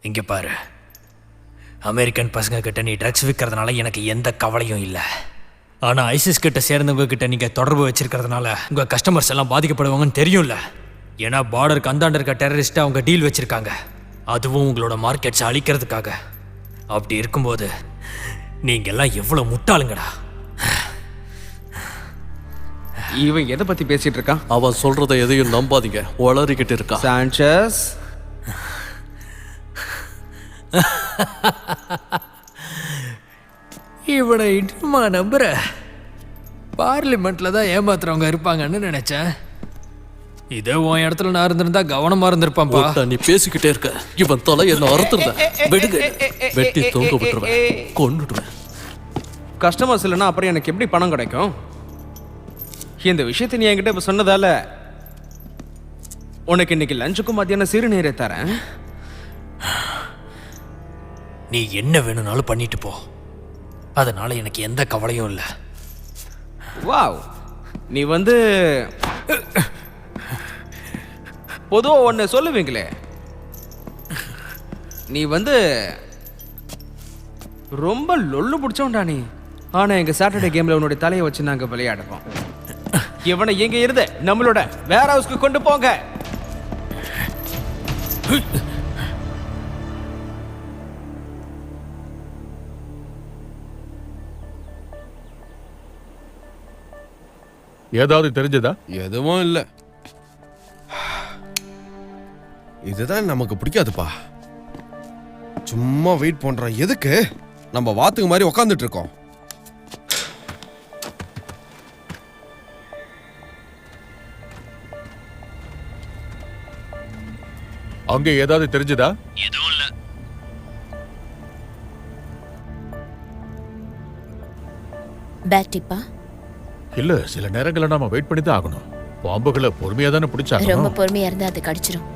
இங்க பாரு, அமெரிக்கன் பசங்க கிட்ட நீ ட்ரக்ஸ் விற்கிறதுனால எனக்கு எந்த கவலையும் இல்லை. ஆனால் ஐசிஸ் கிட்ட சேர்ந்தவங்க கிட்ட நீங்கள் தொடர்பு வச்சிருக்கிறதுனால உங்கள் கஸ்டமர்ஸ் எல்லாம் பாதிக்கப்படுவாங்கன்னு தெரியும்ல. ஏன்னா பார்டருக்கு அந்தாண்ட இருக்க டெரரிஸ்ட்டை அவங்க டீல் வச்சிருக்காங்க, அதுவும் உங்களோட மார்க்கெட்ஸை அழிக்கிறதுக்காக. அப்படி இருக்கும்போது நீங்க எல்லாம் எவ்வளோ முட்டாளுங்கடா. இவன் எதை பற்றி பேசிட்டு இருக்கான்? அவன் சொல்றதை எதையும் நம்பாதீங்க, வளரிக்கிட்டு இருக்கான். சான்சஸ், இவனை இன்னுமா நம்புற? பார்லிமெண்ட்ல தான் ஏமாத்துறவங்க இருப்பாங்கன்னு நினைச்சேன். இதே உன் இடத்துல நான் இருந்திருந்தா கவனமா இருந்திருப்பான்பா. நீ பேசிக்கிட்டே இருக்க, இவன் தலை என்ன அறுத்துருந்த வெடுங்க, வெட்டி தொங்க விட்டுருவேன், கொன்னுடுவேன். கஸ்டமர்ஸ் இல்லைன்னா அப்புறம் எனக்கு எப்படி பணம் கிடைக்கும்? இந்த விஷயத்தை நீ என்கிட்ட இப்போ சொன்னதால உனக்கு இன்னைக்கு லஞ்சுக்கும் மத்தியானம் சிறுநீரை தரேன். நீ என்ன வேணும்னாலும் பண்ணிட்டு போ, அதனால எனக்கு எந்த கவலையும் இல்லை. வாவ், நீ பொதுவாக ஒன்று சொல்லுவீங்களே, நீ ரொம்ப லொல்லு பிடிச்சோண்டா நீ. ஆனால் எங்கள் சாட்டர்டே கேமில் உன்னுடைய தலையை வச்சு நாங்கள் விளையாடுவோம். இவனை எங்கே இருந்து நம்மளோட வேர் ஹவுஸ்க்கு கொண்டு போங்க. ஏதாவது தெரிஞ்சதா? எதுவும் இல்லை. இதுதான் நமக்கு பிடிக்காதுப்பா. சும்மா வெயிட் பண்றோம். எதுக்கு? நம்ம வாத்துக்கு மாதிரி உக்காந்துட்டு இருக்கோம். அங்க ஏதாவது தெரிஞ்சதா? எதுவும் இல்ல. பேட்டிப்பா இல்ல, சில நேரங்களில் நாம வெயிட் பண்ணி தான் ஆகணும். பாம்புகளை பொறுமையா தானே பிடிச்சாங்க. ரொம்ப பொறுமையா இருந்தா அது கடிச்சிரும்.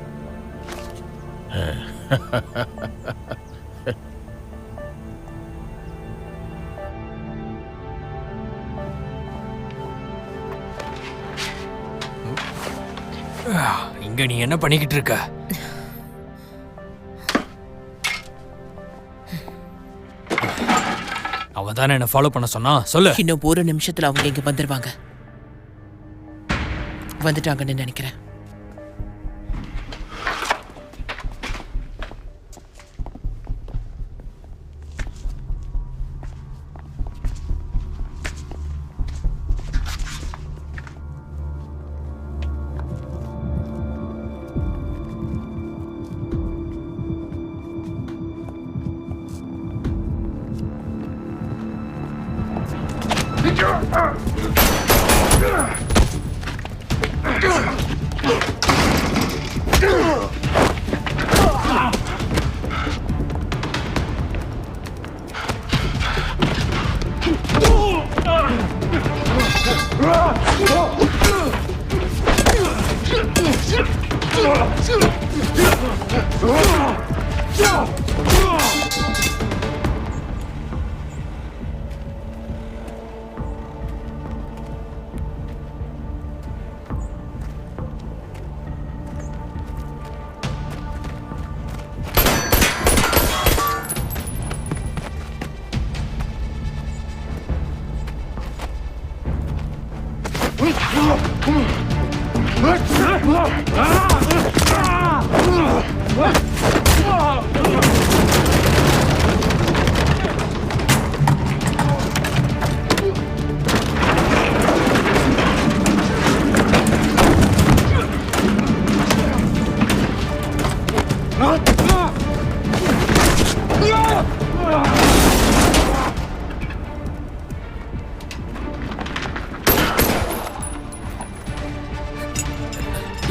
இங்க நீ என்ன பண்ணிக்கிட்டு இருக்க? அவன் தானே என்ன ஃபாலோ பண்ண சொன்னா? சொல்லு. இன்னும் ஒரு நிமிஷத்துல அவங்க இங்க வந்துருவாங்க. வந்துட்டாங்கன்னு நினைக்கிறேன்.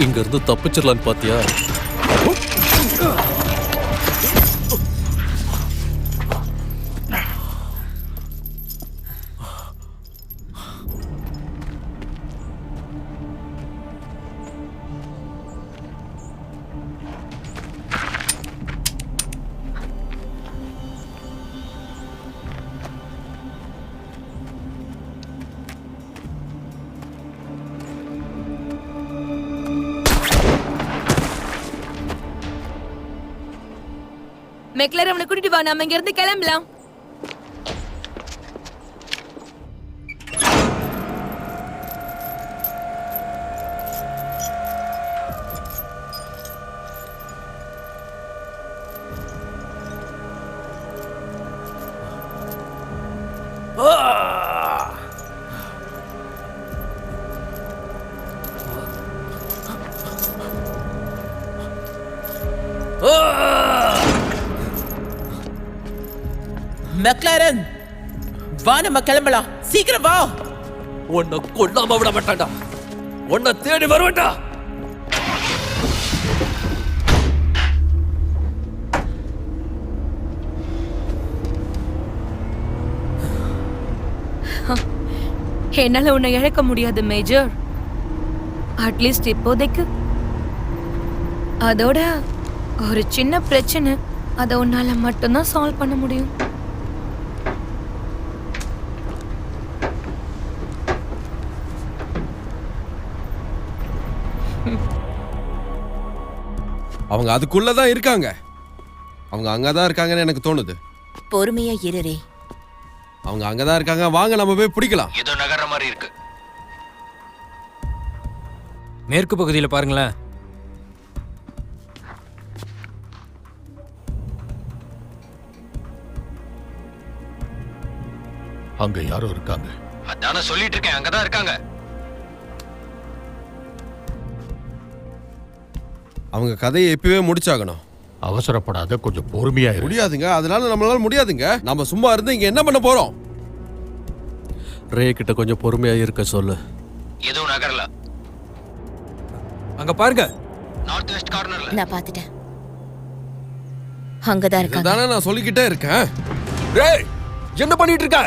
இங்க இருந்து தப்பிச்சிடலான்னு பாத்தியா? மெக்லர் அவனை கூட்டிட்டு வா, நாம இங்க இருந்து கிளம்பலாம். மெக்லாரன், வா நம்ம கிளம்பலாம். சீக்கிரம் வா. உன்னை கொல்லாம விட மாட்டான்டா. உன்னை தேடி வருவேன்டா. என்னால உன்னை இழக்க முடியாது மேஜர். அட்லீஸ்ட் இப்போதைக்கு. அதோட ஒரு சின்ன பிரச்சனை, அதை உன்னால மட்டும்தான் சால்வ் பண்ண முடியும். அவங்க அதுக்குள்ளதான் இருக்காங்க. அவங்க அங்கதான் இருக்காங்கன்னு எனக்கு தோணுது. பொறுமையா இருரே. அவங்க அங்கதான் இருக்காங்க, வாங்க நம்ம போய் பிடிக்கலாம். ஏதோ நகர மாதிரி இருக்கு. மேற்கு பகுதியில் பாருங்களேன். அங்க யாரோ இருக்காங்க. அதான சொல்லிட்டு இருக்கேன், அங்கதான் இருக்காங்க. அவங்க கதையை எப்பவே முடிச்சாகணும். அவசரப்படாத, கொஞ்சம் பொறுமையா இரு. முடியாதுங்க, அதனால நம்மளால முடியாதுங்க. நம்ம சும்மா இருந்து இங்க என்ன பண்ண போறோம்? ரே கிட்ட கொஞ்சம் பொறுமையா இருக்க சொல்லு. எதுவும் நகரல. அங்க பாருங்க, நார்த் வெஸ்ட் கார்னர்ல. நான் பார்த்துட்டேன். அங்கதான் இருக்காங்க. இதுதானே நான் சொல்லிக்கிட்டே இருக்கேன். ரே, என்ன பண்ணிட்டு இருக்க?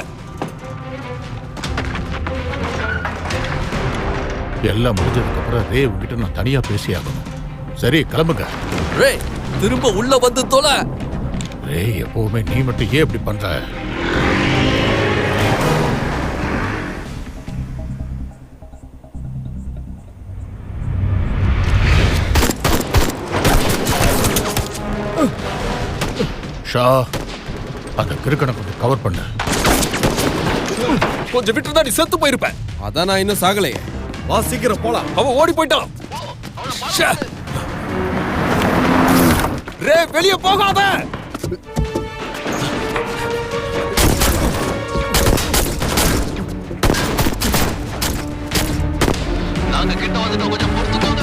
எல்லாம் முடிஞ்சதுக்கு அப்புறம் ரே உங்ககிட்ட நான் தனியா பேசியாகணும். சரி, கிளம்புங்க. ரே, திரும்ப உள்ள வந்து தொலை. ரே, எப்பவுமே நீ மட்டும் ஏன் இப்படி பண்ற? ஷா, அந்த கிறுக்கனை கொஞ்சம் கவர் பண்ண. கொஞ்சம் விட்டு தான் நீ செத்து போயிருப்ப. அதான் நான் இன்னும் சாகலையே. வா சீக்கிரம் போலாம். அவன் ஓடி போயிட்டான். ஷே. ரே, வெளியே போகாத. நாங்க கிட்ட வந்துட்டோம், கொஞ்சம் பொறுத்துக்கோங்க.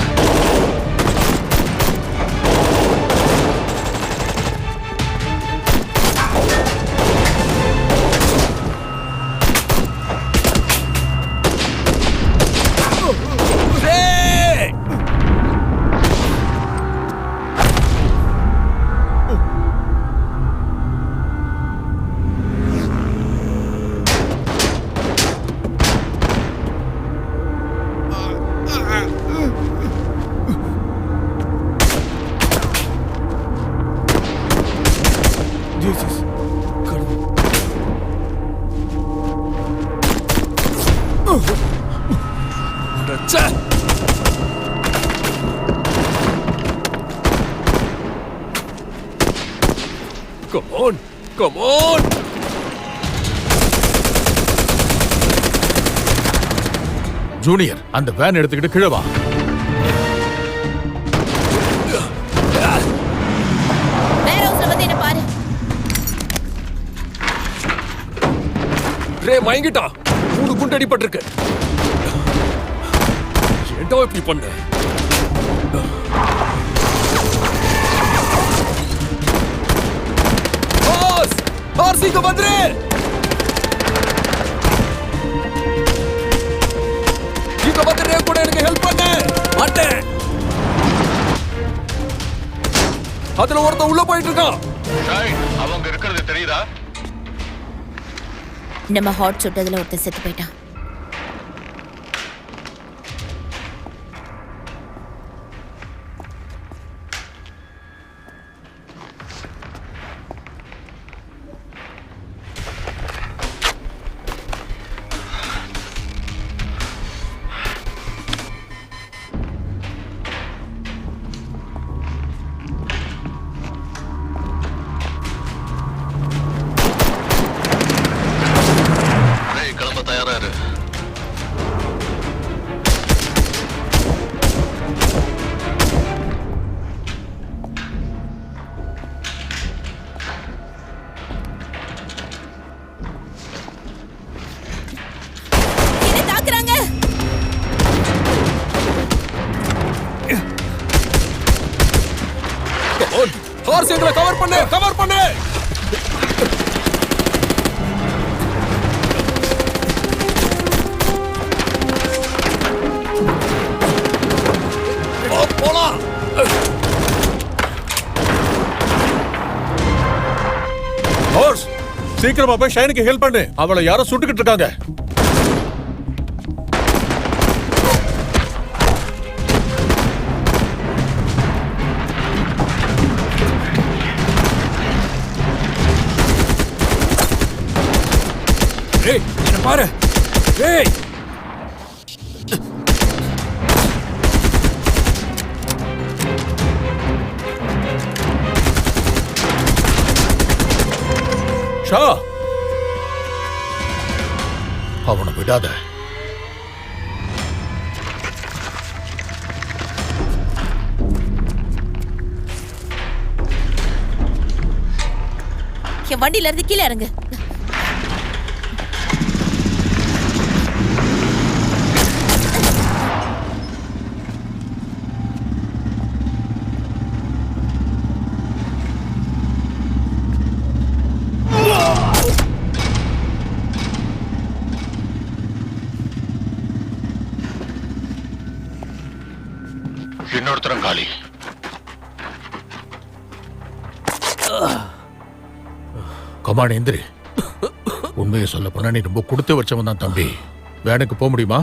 Come on, come on. Junior, அந்த வேன் எடுத்துக்கிட்டு கீழே வா. ரே, மயங்கிட்டான். 3 குண்டு அடிபட்டிருக்கு. ஏன்டா இப்படி பண்ண? பாஸ், ஆர்சிக்கு வந்துரு. இங்க வந்து ரே கூட எனக்கு ஹெல்ப் பண்ணு. மாட்டேன். அதுல ஒருத்தன் உள்ள போயிட்டு இருக்கான். அவங்க இருக்கிறது தெரியுதா? நம்ம ஹாட் சுட்டதுல ஒருத்தர் செத்து போயிட்டான். கவர் பண்ணு, கவர் பண்ணு. போலாம். ஹார்ஸ், சீக்கிரமா போய் ஷைனுக்கு ஹெல்ப் பண்ணு. அவளை யாரோ சுட்டுக்கிட்டு இருக்காங்க. ஏய், என்ன பாரு. ஏய், ஷா, அவனை விடாத. என் வண்டியில இருந்து கீழே இறங்கு. இன்னொருத்தரம் காலி. கமான் எந்திரி. உண்மையை சொல்ல போனா நீ ரொம்ப கொடுத்து வச்சவன் தான் தம்பி. வேனுக்கு போக முடியுமா?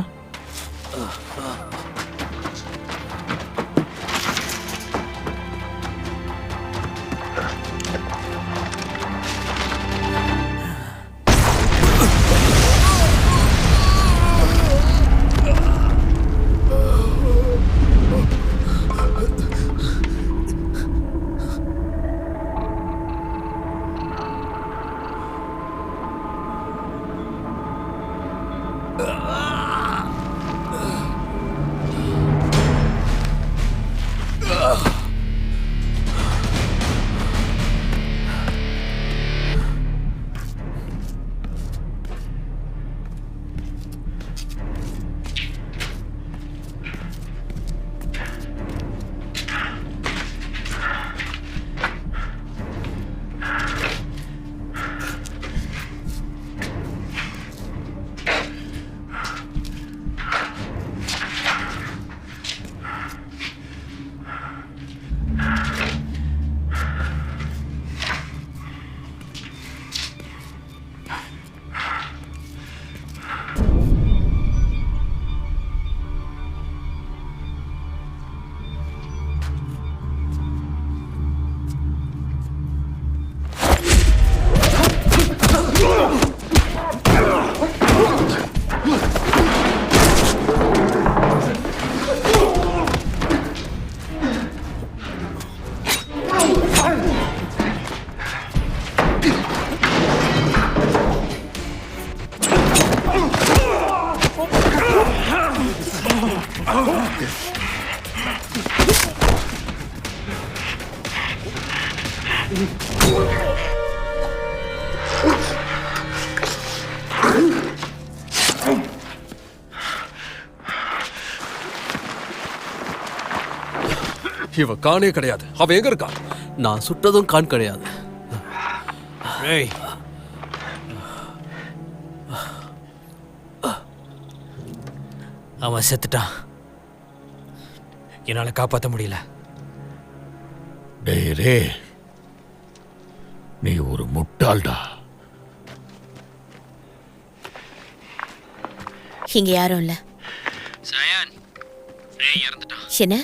இவ காணே கிடையாது. அவ எங்க இருக்கா? நான் சுட்டதும் கான் கிடையாது. ஏய், அவன் செத்துட்டான். என்னால காப்பாற்ற முடியல. டேய் ரே, நீ ஒரு முட்டாள்டா. இங்க யாரும் இல்ல. சயான், ரே இறந்துட்டான். என்ன?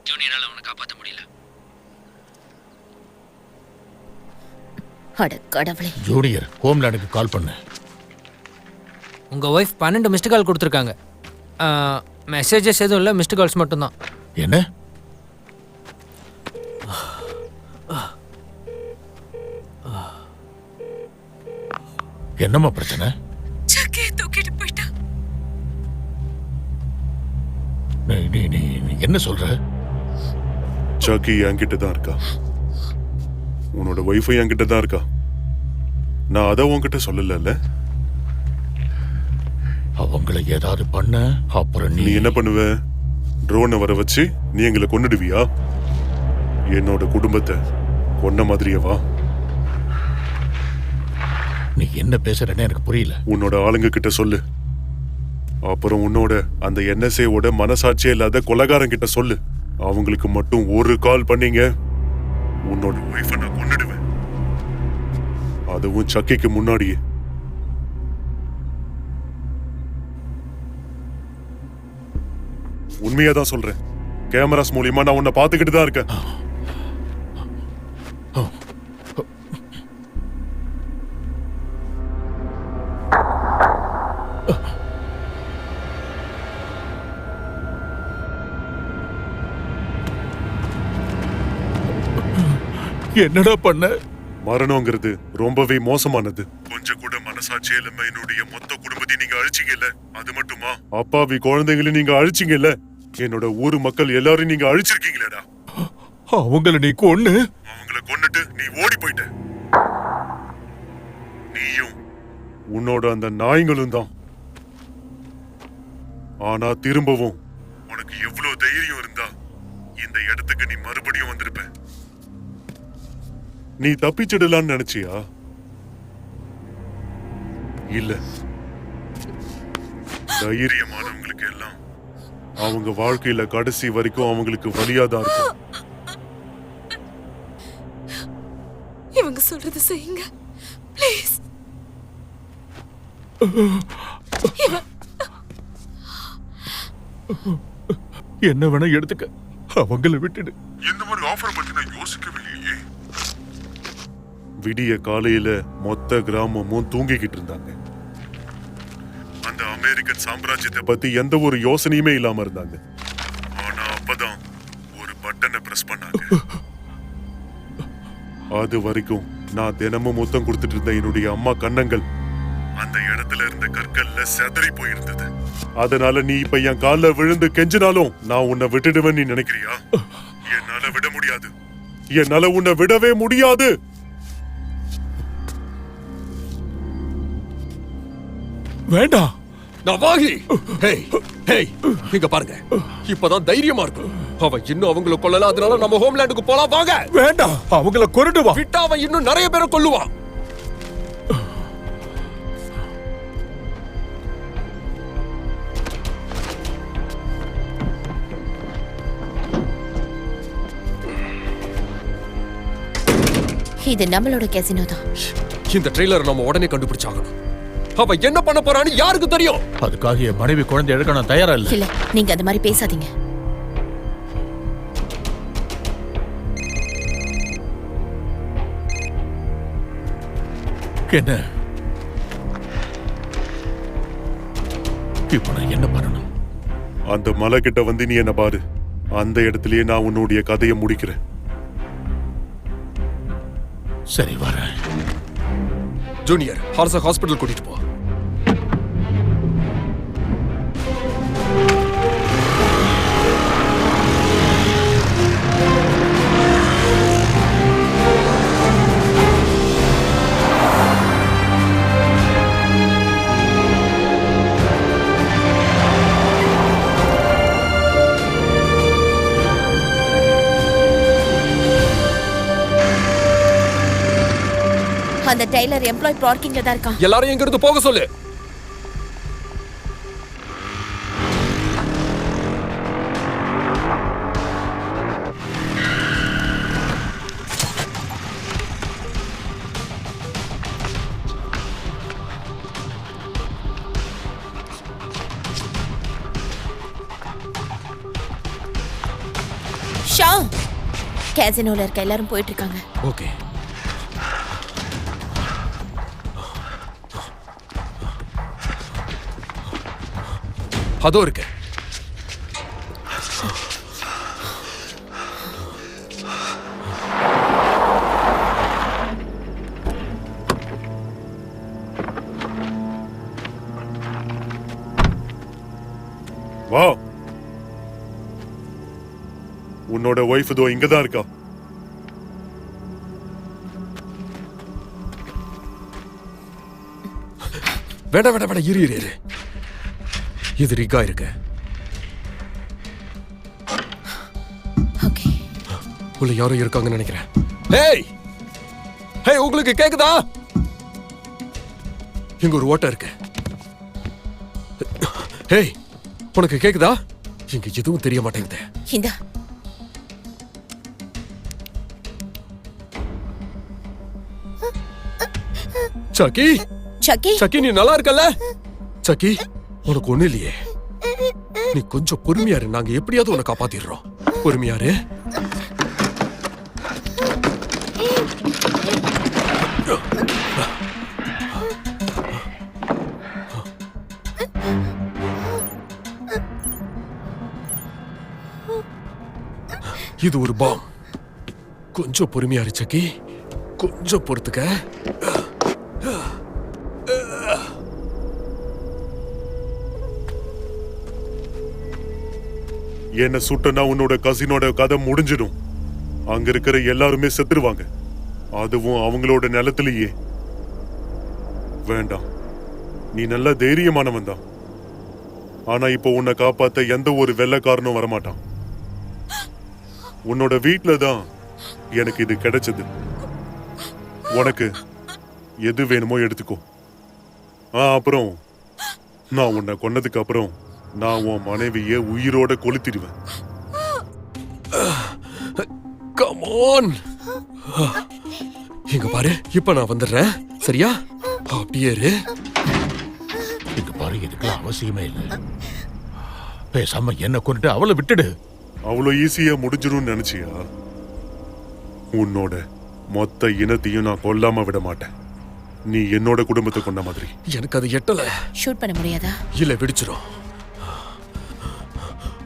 ஜூனியரால அவனை காப்பாற்ற முடியல. அட கடவுளே. ஜூனியர், ஹோம்லேண்டுக்கு கால் பண்ணு. உங்க ஒய்ஃப் 12 மிஸ்டு கால் கொடுத்துருக்காங்க. மெசேஜஸ் எதுவும் இல்லை, மிஸ்டு கால்ஸ் மட்டும்தான். என்ன? என்னம்மா பிரச்சனை? தூக்கிட்டு போயிட்டா. நீ என்ன சொல்ற? சாக்கி என்கிட்ட தான் இருக்கா. உன்னோட ஒய்ஃபை என்கிட்ட தான் இருக்கா. நான் அதை உன்கிட்ட சொல்லல. அவங்களை ஏதாவது பண்ண அப்புறம் நீ என்ன பண்ணுவ? ட்ரோனை வர வச்சு நீ எங்களை கொன்னுடுவியா? என்னோட குடும்பத்தை கொன்ன மாதிரியேவா? நீ என்ன பேசுறேன்னு எனக்கு புரியல. உன்னோட ஆளுங்க கிட்ட சொல்லு. அப்புறம் உன்னோட அந்த NSAவோட மனசாட்சியே இல்லாத கொலைகாரன் கிட்ட சொல்லு. அவங்களுக்கு மட்டும் ஒரு கால் பண்ணீங்க, உன்னோட ஒய்ஃபை நான் கொன்னுடுவேன். அதுவும் சக்கிக்கு முன்னாடியே. உண்மையாதான் சொல்றேன். கேமராஸ் மூலியமா நான் உன்னை பார்த்துக்கிட்டு தான் இருக்கேன். என்னடா பண்ண? மரணங்கிறது ரொம்பவே மோசமானது. கொஞ்சம் கூட மனசாட்சி இல்லாம என்னுடைய மொத்த குடும்பத்தையும் நீங்க அழிச்சீங்கல்ல, அது மட்டுமா அப்பாவி குழந்தைங்களையும் நீங்க அழிச்சீங்கல்ல, என்னோட ஊர் மக்கள் எல்லாரும் நீங்க அழிச்சிருக்கீங்களேடா. அவங்கள நீ கொன்னு, அவங்கள கொன்னுட்டு நீ ஓடி போயிட்ட. நீயும் உன்னோட அந்த நாய்களும் தான். ஆனா திரும்பவும் உனக்கு எவ்வளவு தைரியம் இருந்தா இந்த இடத்துக்கு நீ மறுபடியும் வந்திருப்ப? நீ தப்பிச்சிடலான்னு நினைச்சியா? இல்ல. தைரியமானவங்களுக்கு எல்லாம் அவங்க வாழ்க்கையில கடைசி வரைக்கும் அவங்களுக்கு வலியாதான் இருக்கும். இவங்க சொல்றது செய்யுங்க ப்ளீஸ். என்ன வேணா எடுத்துக்க, அவங்கள விட்டுடு. இந்த மாதிரி ஆஃபர் பத்தி நான் யோசிக்கவே இல்லையே. விடிய காலையில மொத்த கிராமமும் தூங்கிக்கிட்டு இருந்தாங்க. அந்த அமெரிக்கன் சாம்ராஜ்யத்தை பத்தி எந்த ஒரு யோசனையுமே இல்லாம இருந்தாங்க. ஆனா அப்பதான் ஒரு பட்டனை பிரஸ் பண்ணாங்க. அது வரைக்கும் நான் தினமும் முத்தம் கொடுத்துட்டு இருந்த என்னுடைய அம்மா கன்னங்கள் அந்த இடத்துல இருந்த கற்கள்ல செதறி போயிருந்தது. அதனால நீ இப்ப என் கால்ல விழுந்து கெஞ்சினாலும் நான் உன்னை விட்டுடுவேன் நீ நினைக்கிறியா? என்னால விட முடியாது. என்னால உன்னை விடவே முடியாது. வேண்டாம். நவாகி, ஹேய் ஹேய், இங்க பாருங்க. இப்பதான் தைரியமா இருக்கும். அவன் இன்னும் அவங்கள கொல்லல, அதனால நம்ம ஹோம்லேண்டுக்கு போலாம் வாங்க. வேண்டாம், அவங்கள கொன்னுட்டு வா. விட்டா அவன் இன்னும் நிறைய பேரை கொல்லுவான். இது நம்மளோட கேசினோ தான். இந்த ட்ரெய்லரை நம்ம உடனே கண்டுபிடிச்சாகணும். அவ என்ன பண்ண போறான்னு யாருக்கு தெரியும்? அதுக்காக என் மனைவி குழந்தை எடுக்க நான் தயாரா இல்ல. இல்ல, நீங்க அந்த மாதிரி பேசாதீங்க. என்ன இப்ப நான் என்ன பண்ணணும்? அந்த மலை கிட்ட வந்து நீ என்ன பாரு. அந்த இடத்துலயே நான் உன்னுடைய கதையை முடிக்கிறேன். சரி, வரேன். ஜூனியர், ஹார்ஸ ஹாஸ்பிடல் கூட்டிட்டு போ. அந்த டெய்லர் எம்ப்ளாய் பார்க்கிங்ல தான் இருக்கான். எல்லாரும் எங்க இருந்து போக சொல்லு. ஷா, கேசினோல இருக்க எல்லாரும் போயிட்டு இருக்காங்க. ஓகே. அதோ இருக்கு. வா. உன்னோட ஒய்ஃப் இதோ இங்கதான் இருக்கா. வேண்டாம் வேண்டாம் வேண்டாம், இரு இரு இரு. இது ரிகா இருக்கு. ஓகே. உள்ள யாரும் இருக்காங்கன்னு நினைக்கிறேன். ஹேய் ஹேய், உங்களுக்கு கேக்குதா? இங்க ஒரு ஓட்டை இருக்கு. ஹேய், உனக்கு கேக்குதா? இங்க எதுவும் தெரிய மாட்டேங்குது. இந்தா. சக்கி சக்கி சக்கி, நீ நல்லா இருக்கல்ல? சக்கி, உனக்கு ஒண்ணு இல்லையே. நீ கொஞ்சம் பொறுமையாரு, நாங்க எப்படியாவது உன்னை காப்பாத்திடுறோம். பொறுமையாரு. இது ஒரு பாம். கொஞ்சம் பொறுமையாரு சக்கி, கொஞ்சம் பொறுத்துக்க. என்ன சுட்டனா உன்னோட கசினோட கதை முடிஞ்சிடும். அங்க இருக்கிற எல்லாருமே செத்துருவாங்க, அதுவும் அவங்களோட நிலத்திலேயே. வேண்டாம், நீ நல்ல தைரியமானவன் தான். ஆனா இப்போ உன்னை காப்பாத்த எந்த ஒரு வெள்ளைக்காரனும் வரமாட்டான். உன்னோட வீட்ல தான் எனக்கு இது கிடைச்சது. உனக்கு எது வேணுமோ எடுத்துக்கோ. அப்புறம் நான் உன்னை கொன்னதுக்கு அப்புறம் நான் உன் மனைவிய உயிரோட கொளுத்திடுவேன். Come on. இங்க பாரு, இப்ப நான் வந்துடுறேன், சரியா? அப்படியே இரு. இங்க பாரு, இதுக்கெல்லாம் அவசியமே இல்லை. பேசாம என்ன கொண்டுட்டு அவளை விட்டுடு. அவ்வளோ ஈஸியா முடிஞ்சிடும் நினைச்சியா? உன்னோட மொத்த இனத்தையும் நான் கொல்லாம விட மாட்டேன். நீ என்னோட குடும்பத்தை கொண்ட மாதிரி. எனக்கு அது எட்டல. ஷூட் பண்ண முடியாதா? இல்ல, வெடிச்சிரும்.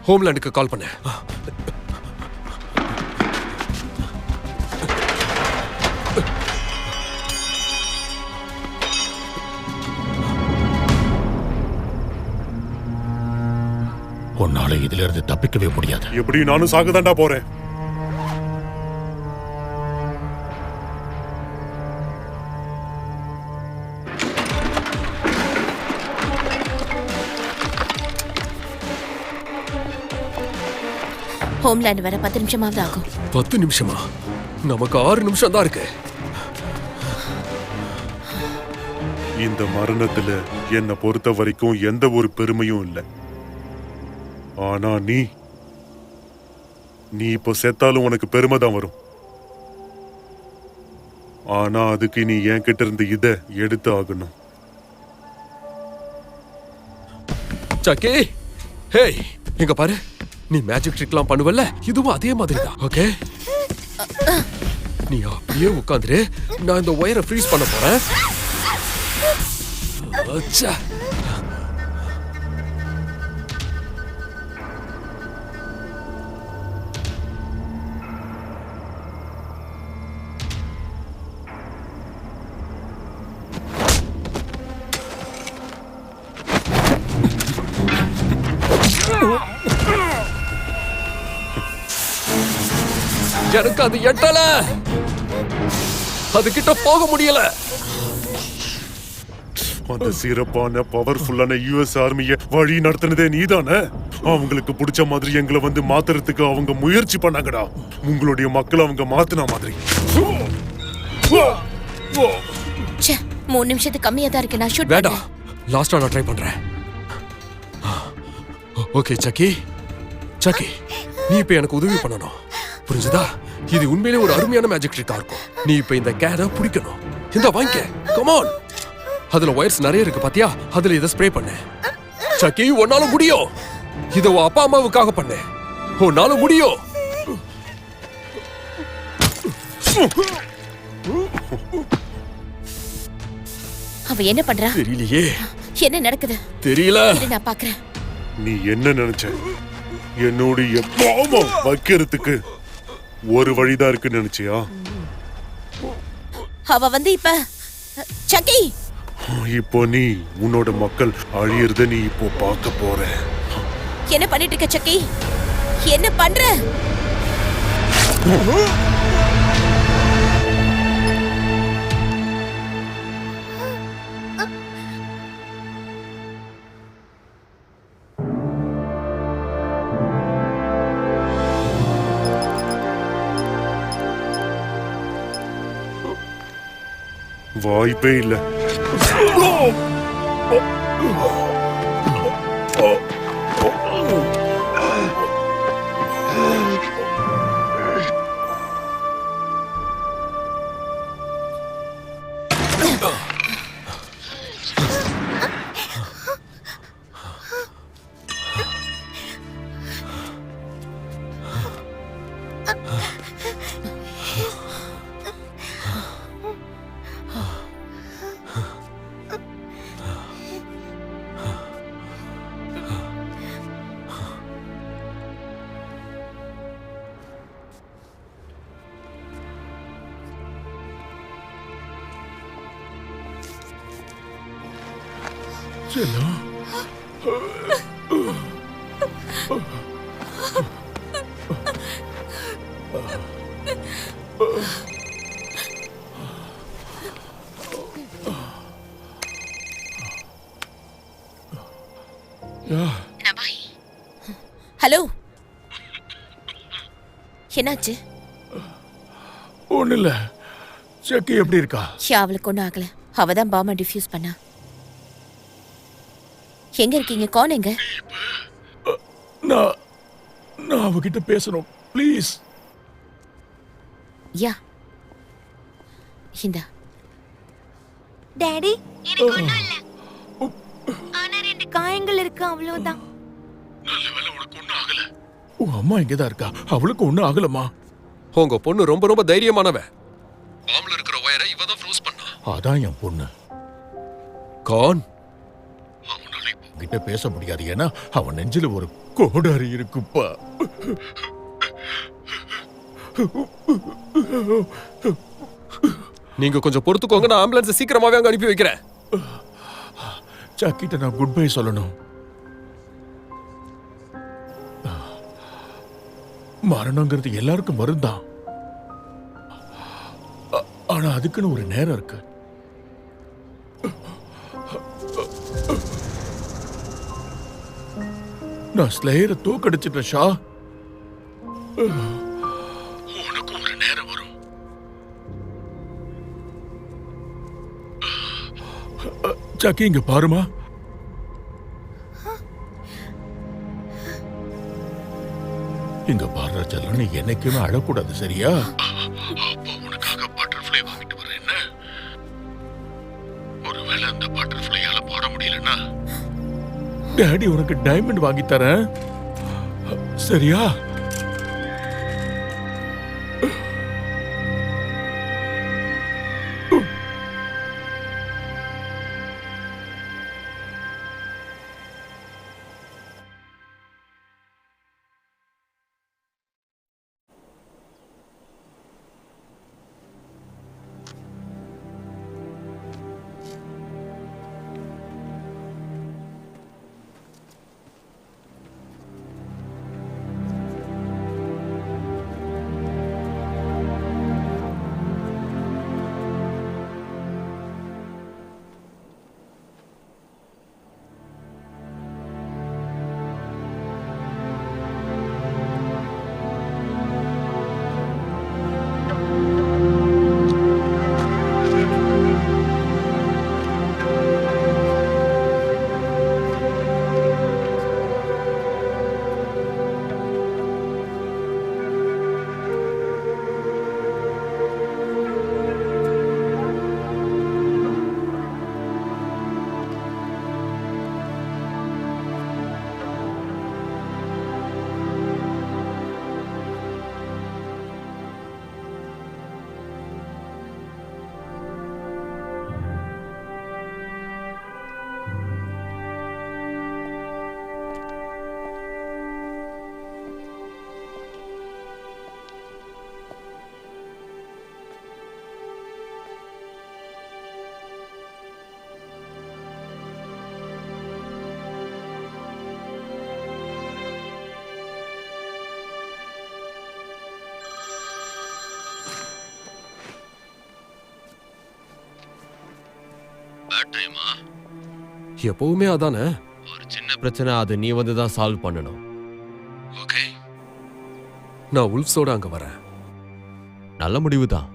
ஹோம்லேண்டுக்கு கால் பண்ண. உன்னால இதுல இருந்து தப்பிக்கவே முடியாது. எப்படி நானும் சாகதாண்டா போறேன். ஹோம்லேண்ட் வர 10 நிமிஷமாவது ஆகும். 10 நிமிஷமா? நமக்கு 6 நிமிஷம் தான் இருக்கு. இந்த மரணத்துல என்னை பொறுத்த வரைக்கும் எந்த ஒரு பெருமையும் இல்லை. ஆனா நீ இப்போ செத்தாலும் உனக்கு பெருமை தான் வரும். ஆனா அதுக்கு நீ என்கிட்ட இருந்து இத எடுத்து ஆகணும். சக்கி, ஹேய், இங்க பாரு. நீ மேஜிக் ட்ரிக்லாம் பண்ணுவல்ல, இதுவும் அதே மாதிரி தான். ஓகே, நீ அப்படியே உட்காந்துரு. நான் இந்த ஒயரை ஃப்ரீஸ் பண்ண போறேன். அச்சா, எனக்கு அது எட்டல. அது கிட்ட போக முடியல. அந்த சிறப்பான பவர்ஃபுல்லான யுஎஸ் ஆர்மியை வழி நடத்தினதே நீதானே? அவங்களுக்கு பிடிச்ச மாதிரி எங்களை வந்து மாத்துறதுக்கு அவங்க முயற்சி பண்ணாங்கடா. உங்களுடைய மக்கள் அவங்க மாத்தின மாதிரி. 3 நிமிஷத்துக்கு கம்மியா தான் இருக்கு. நான் ஷூட் வேண்டாம், லாஸ்டா நான் ட்ரை பண்றேன். ஓகே சக்கி, சக்கி, நீ இப்ப எனக்கு உதவி பண்ணணும், புரிஞ்சுதா? இது உண்மையிலே ஒரு அருமையான மேஜிக் ட்ரிக்கா இருக்கும். நீ இப்ப இந்த கேனை பிடிக்கணும். இந்த வாங்கிக்க, கம் ஆன். அதுல வயர்ஸ் நிறைய இருக்கு பாத்தியா? அதுல இதை ஸ்ப்ரே பண்ணு. சக்கி, உன்னால முடியும். இத உன் அப்பா அம்மாவுக்காக பண்ணு. உன்னால முடியும். அவ என்ன பண்றா? தெரியலையே. என்ன நடக்குது தெரியல. நான் பாக்குறேன். நீ என்ன நினைச்ச? என்னுடைய பாவம் வைக்கிறதுக்கு ஒரு வழிதான் இருக்குன்னு நினைச்சியா? அவ வந்து இப்ப சக்கி, இப்போ நீ உன்னோட மக்கள் அழியறத நீ இப்போ பார்க்க போற. என்ன பண்ணிட்டு இருக்க சக்கி? என்ன பண்ற? வாய்ப்பே இல்ல. செல்லம், ஹலோ, என்னாச்சு? ஒண்ணு இல்ல. சக்கி எப்படி இருக்கா? அவளுக்கு ஒன்றும் ஆகல. அவ தான் பாம்பை டிஃப்யூஸ் பண்ணா. எங்க இருக்கீங்க? கான் எங்க? நான் அவகிட்ட பேசணும், ப்ளீஸ். யா, இந்தா. டாடி, எனக்கு ஒண்ணும் இல்ல. ஆனா 2 காயங்கள் இருக்கு, அவ்வளவுதான். நல்ல வேளை உனக்கு ஒண்ணும் ஆகல. உன் அம்மா இங்கதான் இருக்கா. அவளுக்கு ஒண்ணும் ஆகலமா. உங்க பொண்ணு ரொம்ப ரொம்ப தைரியமானவ. பாம்புல இருக்கிற வயரை இவ தான் ஃப்ரோஸ் பண்ணா. அதான் என் பொண்ணு. கான், அவனால கிட்ட பேச முடியாது. ஏன்னா அவன் நெஞ்சில ஒரு கோடாரி இருக்குப்பா. நீங்க கொஞ்சம் பொறுத்துக்கோங்க. நான் ஆம்புலன்ஸ் சீக்கிரமாவே அங்க அனுப்பி வைக்கிறேன். சக்கிட்ட நான் குட் பை சொல்லணும். மரணங்கிறது எல்லாருக்கும் வரும்தான். ஆனா அதுக்குன்னு ஒரு நேரம் இருக்கு. நான் ஸ்லேயரை தோக்கடிச்சிட்டேன் ஷா. உனக்கு ஒரு நேரம் வரும். சக்கி, இங்க பாருமா. இங்க பாரு செல்லம், நீ என்னைக்குமே அழக்கூடாது, சரியா? அப்போ உனக்காக பட்டர்ஃப்ளை வாங்கிட்டு வரேன். என்ன ஒருவேளை அந்த பட்டர்ஃப்ளையால பாட முடியலன்னா டாடி உனக்கு டைமண்ட் வாங்கி தரேன், சரியா? எப்பவுமே அதானே. ஒரு சின்ன பிரச்சனை, அது நீ வந்து தான் சால்வ் பண்ணணும். ஓகே, நான் உல்ஃப்ஸோட அங்க வரேன். நல்ல முடிவு தான்.